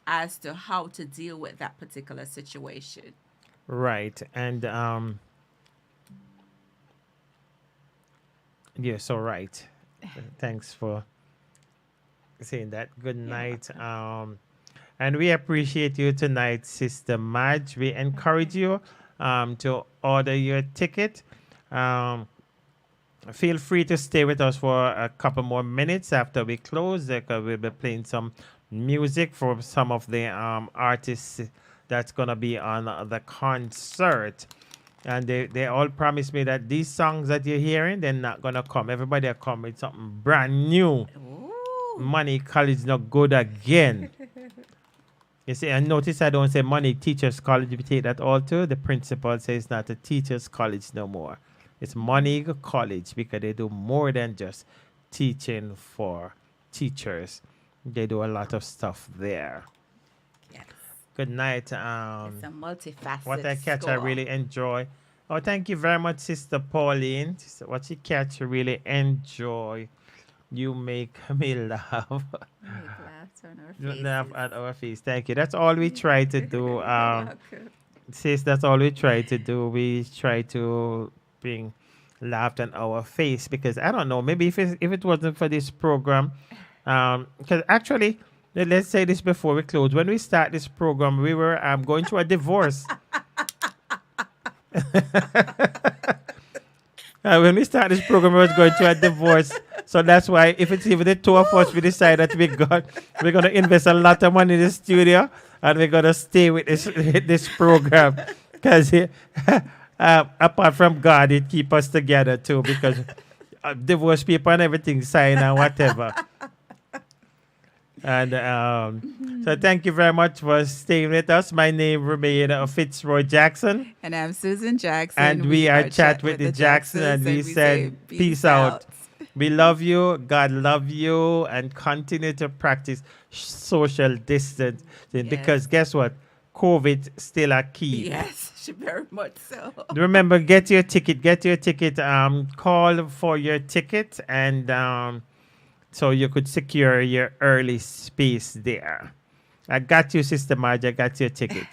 as to how to deal with that particular situation. Right. And yeah, so right. Thanks for saying that. Good night. And we appreciate you tonight, Sister Madge. We encourage you to order your ticket. Feel free to stay with us for a couple more minutes after we close. We'll be playing some music for some of the artists that's going to be on the concert. And they all promised me that these songs that you're hearing, they're not going to come. Everybody will come with something brand new. Ooh. Money College not good again. You see, and notice I don't say Money Teachers College. If you take that all too, the principal says it's not a teachers college no more. It's Money College, because they do more than just teaching for teachers. They do a lot of stuff there. Yes. Good night. It's a multifaceted What I catch, I score. really enjoy. Oh, thank you very much, Sister Pauline. What you catch, I really enjoy. You make me laugh. Make laughs on our faces. Laugh at our face. Thank you. That's all we try to do. Welcome. Sis, that's all we try to do. We try to bring laughed on our face, because I don't know, maybe if it wasn't for this program, because actually, let's say this before we close. When we start this program, we were going through a divorce. When we start this program, we was going through a divorce. So that's why, if it's even the two of us, we decide that we're going to invest a lot of money in the studio, and we're going to stay with this program. Because apart from God, it keep us together too, because divorce people and everything sign and whatever. And so thank you very much for staying with us. My name remains Fitzroy Jackson. And I'm Susan Jackson. And we are Chat with the Jackson, and we said peace out. We love you. God love you. And continue to practice social distancing, because guess what? COVID still a key. Yes, very much so. Remember, get your ticket. Call for your ticket, and so you could secure your early space there. I got you, Sister Marge. I got your ticket.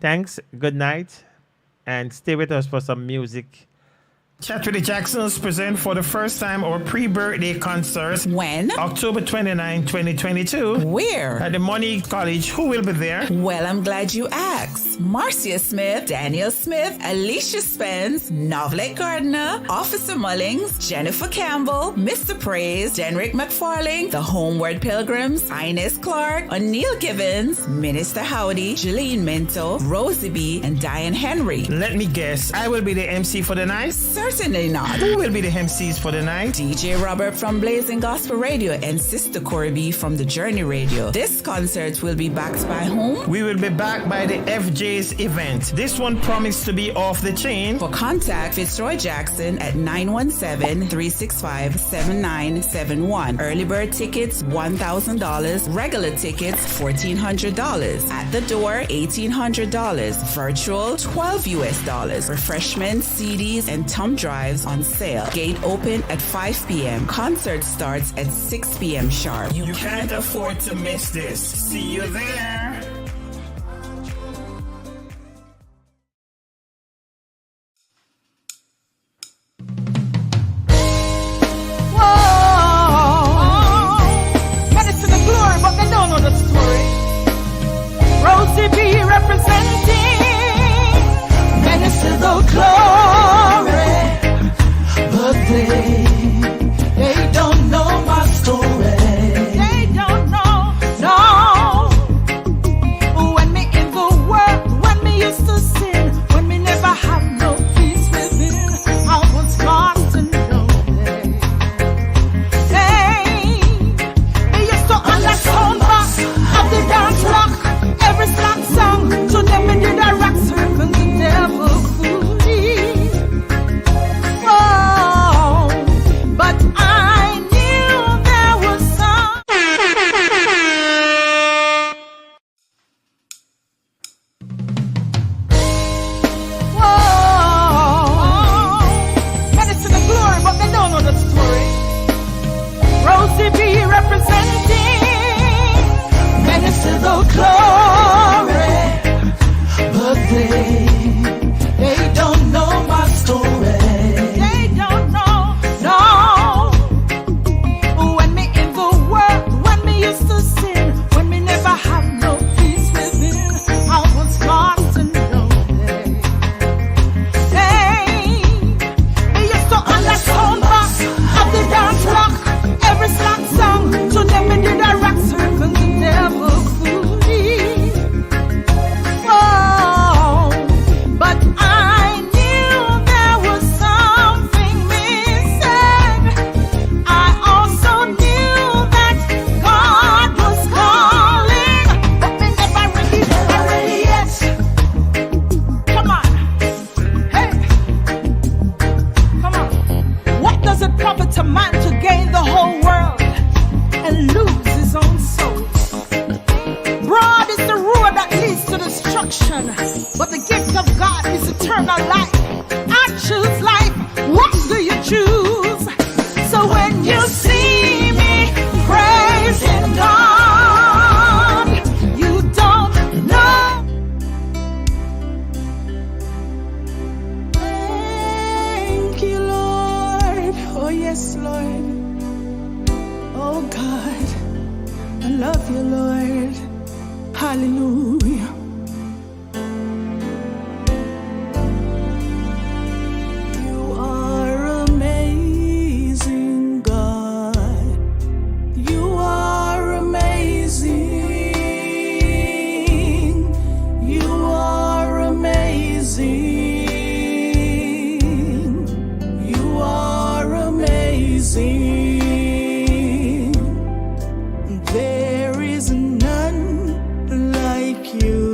Thanks. Good night. And stay with us for some music. Chat with the Jacksons present for the first time our pre-birthday concert. When? October 29, 2022. Where? At the Money College. Who will be there? Well, I'm glad you asked. Marcia Smith, Daniel Smith, Alicia Spence, Novlet Gardner, Officer Mullings, Jennifer Campbell, Mr. Praise, Denrick McFarling, the Homeward Pilgrims, Inez Clark, O'Neill Givens, Minister Howdy, Jeline Minto, Rosie B, and Diane Henry. Let me guess, I will be the MC for the night? Certainly not. Who will be the MCs for the night? DJ Robert from Blazing Gospel Radio and Sister Corey B from The Journey Radio. This concert will be backed by whom? We will be backed by the FJ's event. This one promised to be off the chain. For contact Fitzroy Jackson at 917-365-7971. Early bird tickets $1,000. Regular tickets $1,400. At the door $1,800. Virtual $12 US. Refreshments, CDs, and thumb drives on sale. Gate open at 5 p.m. Concert starts at 6 p.m. sharp. You can't afford to miss this. See you there. Headed to the glory, but they don't know the story. Rosie B representing, headed to the glory, But they don't know my story. they don't know, no. When me in the world, when me used to sin, when me never have no peace within, I was lost and lonely. Hey, me used to unlock sound box of the dance rock, every slack song, to them me did a rock circle, the devil foodie. Oh, but I knew there was some. Whoa, headed to the glory, but they don't know the story. Rosie B representing, headed to the glory, But they don't know my story. they don't know, no. When me in the world, when me used to sin, when me never have no peace within, I was lost and lonely. Hey, me used to unlock sound box of the dance rock, every slack song, to them me did a rock circle, the devil foodie. Oh, but I knew there was something missing. I also knew that God was calling, but me never ready yet. Come on, hey, come on. What does it profit a man to gain the whole world and lose his own soul? Broad is the road that leads to destruction, but the gift of God is eternal life. I choose life. What do you choose? So when you see me praising God, you don't know. Thank you, Lord. Oh, yes, Lord. Oh, God. I love you, Lord. Hallelujah. You are amazing, God. You are amazing. You are amazing. You are amazing. There is none like you.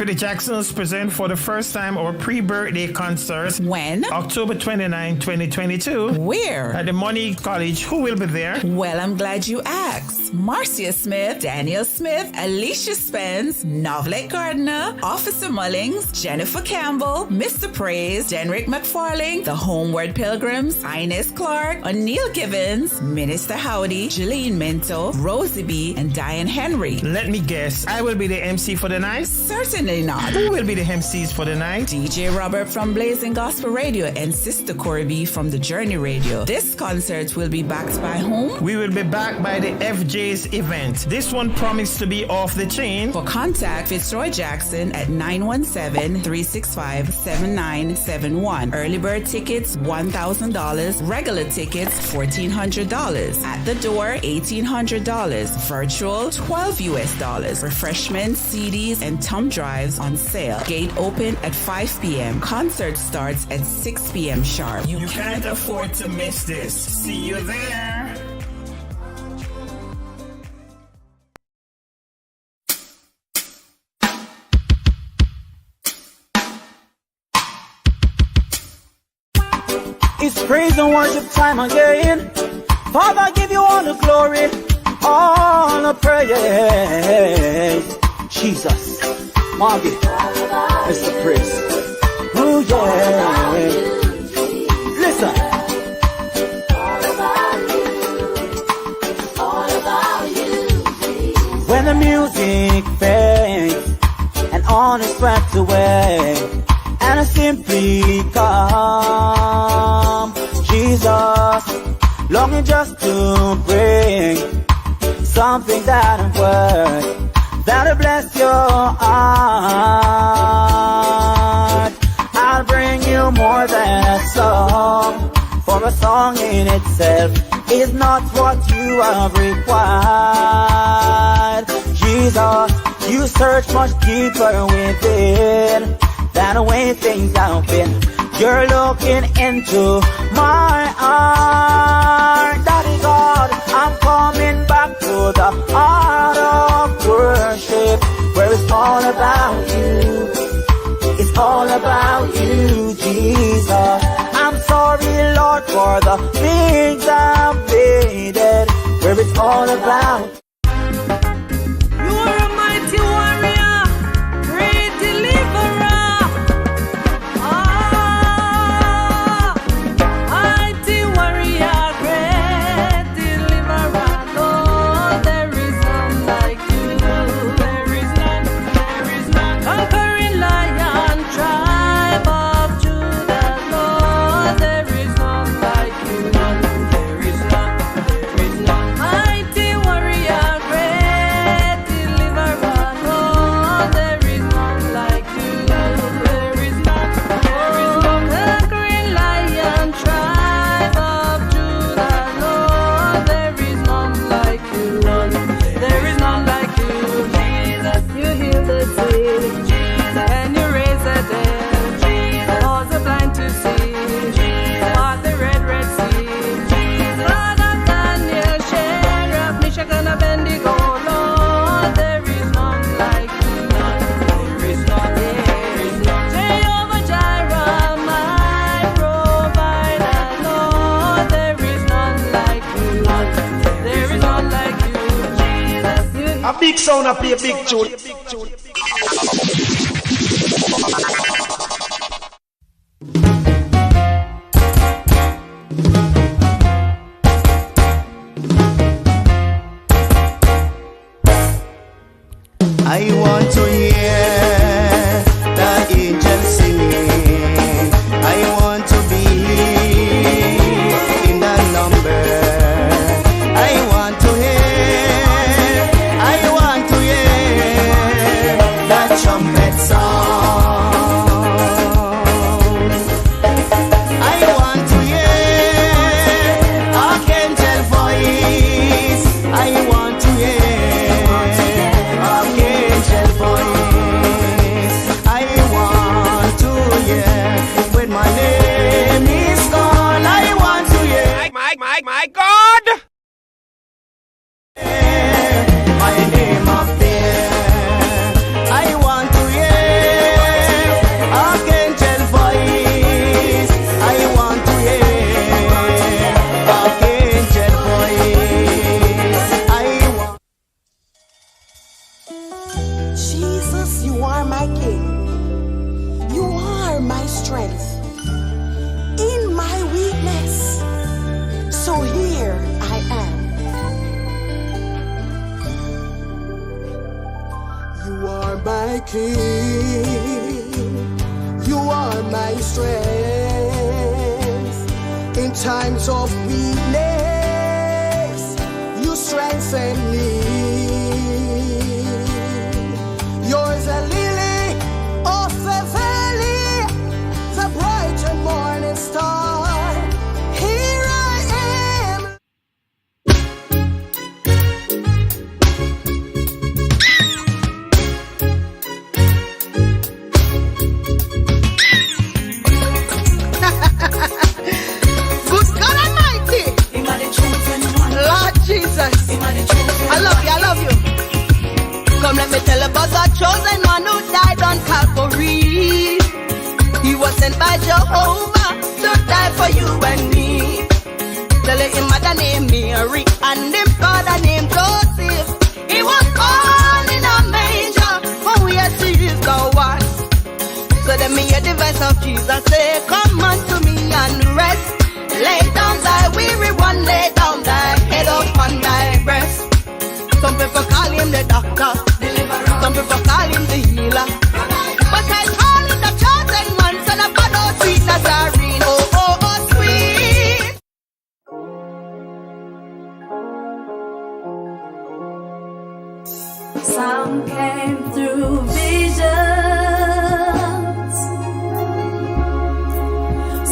With the Jacksons present for the first time our pre-birthday concert. When? October 29, 2022. Where? At the Money College. Who will be there? Well, I'm glad you asked. Marcia Smith, Daniel Smith, Alicia Spence, Novlet Gardner, Officer Mullings, Jennifer Campbell, Mr. Praise, Denrick McFarling, the Homeward Pilgrims, Ines Clark, O'Neill Givens, Minister Howdy, Jeline Minto, Rosie B, and Diane Henry. Let me guess. I will be the MC for the night? Certainly not. Who will be the MCs for the night? DJ Robert from Blazing Gospel Radio and Sister Corey B from The Journey Radio. This concert will be backed by whom? We will be backed by the FJ's event. This one promised to be off the chain. For contact Fitzroy Jackson at 917-365-7971. Early bird tickets $1,000. Regular tickets $1,400. At the door $1,800. Virtual $12 US. Refreshments, CDs, and thumb drives on sale. Gate open at 5 p.m. Concert starts at 6 p.m. sharp. You can't afford to miss this. See you there. It's praise and worship time again. Father, I give you all the glory, all the praise. Jesus, Margaret, Mr. Praise. Oh yeah. Listen. When the music fades and all is swept away, and I simply come, Jesus, longing just to bring something that I'm worth, that'll bless your heart. I'll bring you more than a song, for a song in itself is not what you have required. Jesus, you search much deeper within than the way things have been. You're looking into my heart. Daddy God, I'm coming back to the heart of worship, where it's all about you. It's all about you, Jesus. I'm sorry, Lord, for the things I've made, where it's all about you. You are a mighty warrior, great deliverer. Mighty warrior, great deliverer. Oh, there is none like you. There is none, there is none. Conquering lion, tribe of Judah. Lord, there is none like you. There is none, there is none. Mighty warrior, great deliverer. Lord, there is none like you. There is none, there is none. Conquering lion, tribe of Judah. Lord, there is none like you. There is none like you. Jesus, you heal the sick. Jesus, and you raise the dead. Jesus, cause the blind to see. Jesus, part the red sea. Jesus, God of Daniel, Shadrach, Meshach, and Abednego. Lord, there is none like you. There is none, there is none. Jehovah Jireh, my provider. Lord, there is none like you. There is none like you. Jesus, you A big sound, I play a big tune. I want to hear the angels singing. I want to be in the number. I want to hear the trumpet sound. I want to hear archangel voice. I want to hear archangel voice. King. You are my strength. In times of weakness, you strengthen me. You're the lily of the valley, the bright and morning star. Here I am. Good God Almighty. Lord Jesus. I love you. Come, let me tell you about the chosen one who died on Calvary. He was sent by Jehovah to die for you and me. Tell him mother named Mary and him father named Joseph. He was born in a manger, but we are is the one. So let me hear the voice of Jesus say, come unto me and rest. Lay down thy weary one, lay down thy head upon thy breast. Some people call him the doctor, some people call him the healer, but I call him the chosen one, son of God, oh sweet Nazarene, oh, oh, oh, sweet. Some came through visions,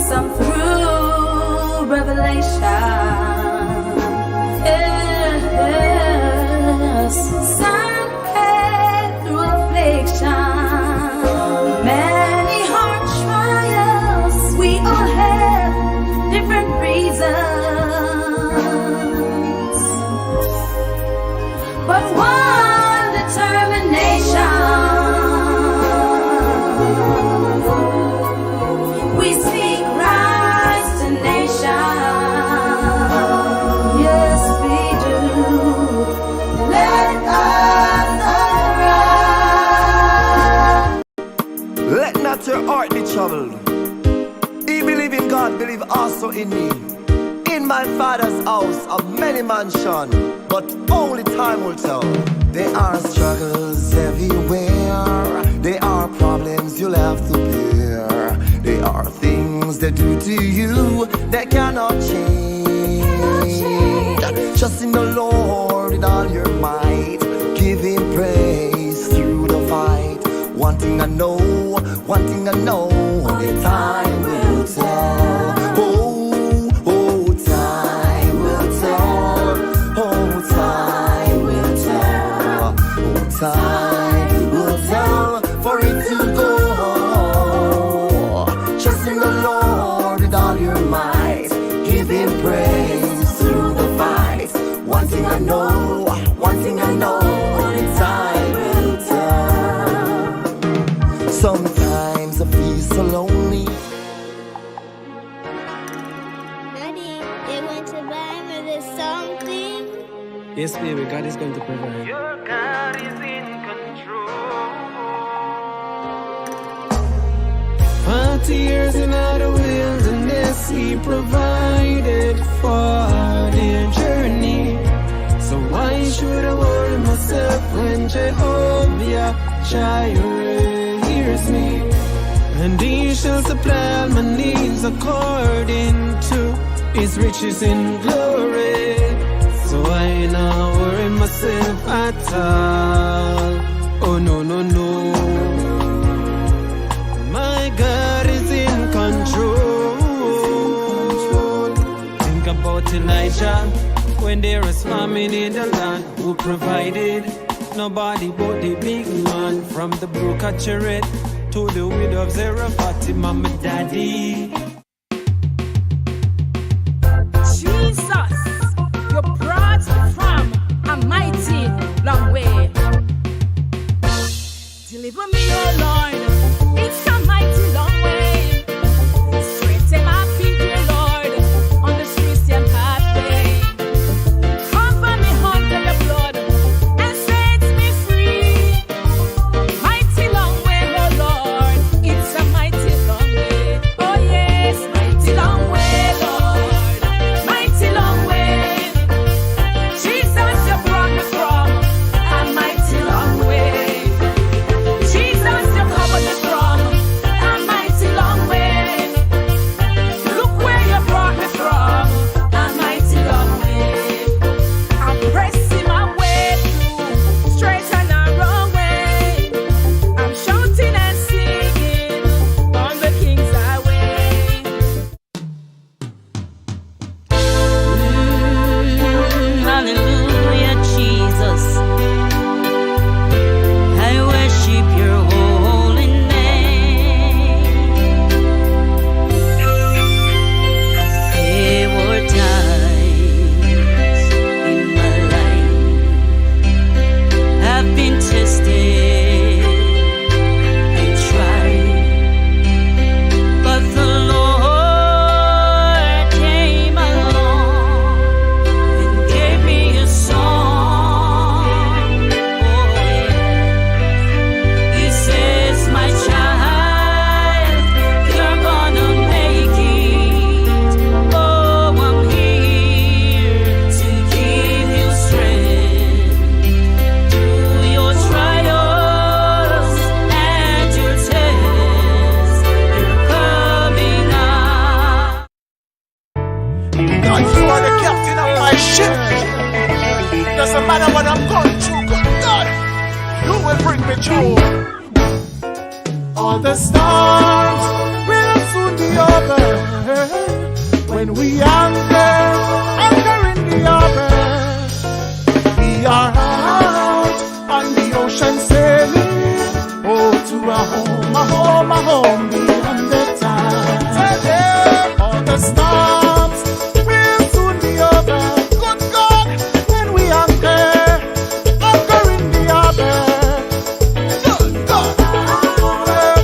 some through revelation. Yes, some came through affliction. Many hard trials, we all have different reasons, but one determination. We speak rise to nation. Yes, we do. Let us arise. Let not your heart be troubled. Ye believe in God, believe also in me. In my Father's house of many mansions, but only time will tell. There are struggles everywhere. There are problems you'll have to bear. There are things they do to you that cannot change. Trust in the Lord with all your might. Give him praise through the fight. One thing I know, only time will tell. Oh, time will tell. Oh, time will tell. Oh, time will tell for it to go. Trust in the Lord with all your might. Give him praise through the fight. One thing I know, only time will tell. Sometimes I feel so lonely. Daddy, they want to buy me this something. Yes, baby, God is going to provide. Your God is in control. 40 years in the wilderness, he provided for their journey. So why should I worry myself when Jehovah Jireh hears me? And he shall supply all my needs according to his riches in glory. So I not worry myself at all. Oh no, no, no. My God is in control. Think about Elijah when there was famine in the land. Who provided? Nobody but the big man. From the brook at Cherith to the widow of Zarephath, mama, daddy. Jesus, you brought from a mighty long way. Deliver me, oh Lord, it's a mighty long way. Straighten my feet, dear Lord, on the Christian pathway. Cover me under your blood and set me free. Mighty long way, oh Lord, it's a mighty long way. Oh yeah. God, you are the captain of my ship. Doesn't matter what I'm going through, good God, you will bring me through. All the storms will soon be over when we anchor in the harbor. We are out on the ocean sailing, oh, to a home beyond the time. All the storms will soon be over, good God, when we anchor in the harbor. Good God,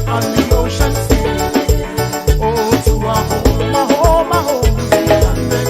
on the ocean sailing, oh, to a home beyond the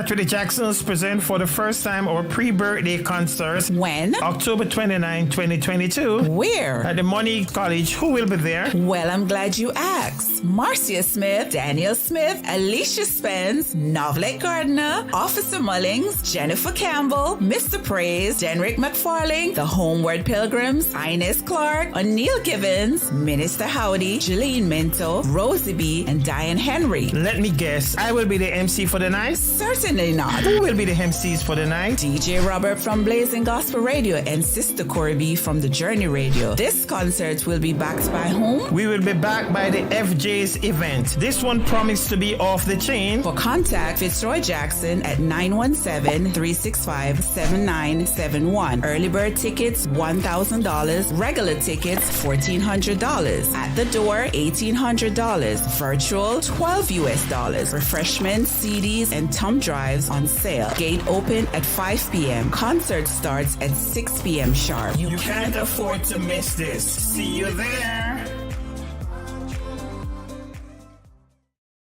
Start with the Jacksons present for the first time our pre-birthday concert. When? October 29, 2022. Where? At the Money College. Who will be there? Well, I'm glad you asked. Marcia Smith, Daniel Smith, Alicia Spence, Novlet Gardner, Officer Mullings, Jennifer Campbell, Mr. Praise, Denrick McFarling, the Homeward Pilgrims, Inez Clark, O'Neill Givens, Minister Howdy, Jeline Minto, Rosie B, and Diane Henry. Let me guess. I will be the MC for the night? Certainly not. Who will be the MCs for the night? DJ Robert from Blazing Gospel Radio and Sister Corey B from The Journey Radio. This concert will be backed by whom? We will be backed by the FJ's event. This one promised to be off the chain. For contact Fitzroy Jackson at 917-365-7971. Early bird tickets $1,000. Regular tickets $1,400. At the door $1,800. Virtual $12 US. Refreshments, CDs, and thumb drives on sale. Gate open at 5 p.m. Concert starts at 6 p.m. sharp. You can't afford to miss this. See you there.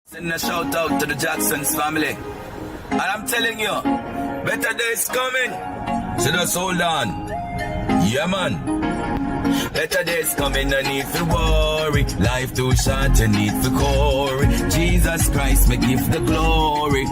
Send a shout out to the Jacksons family. And I'm telling you, better days coming. So just hold on. Yeah, man. Better days coming, no need to worry. Life too short, you need to glory. Jesus Christ, me give the glory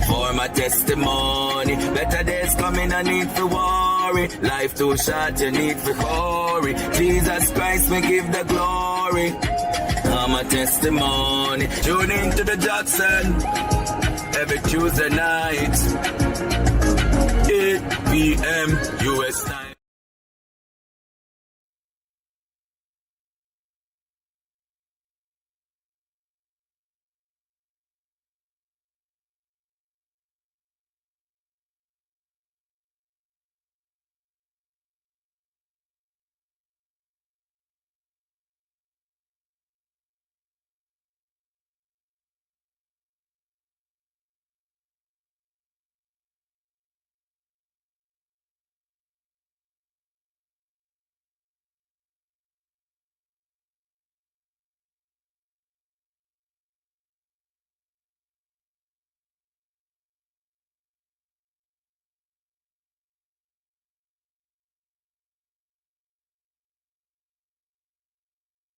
for my testimony. Better days coming, I need to worry. Life too short, you need to glory. Jesus Christ, me give the glory for my testimony. Tune in to the Jackson every Tuesday night, 8 p.m. US time.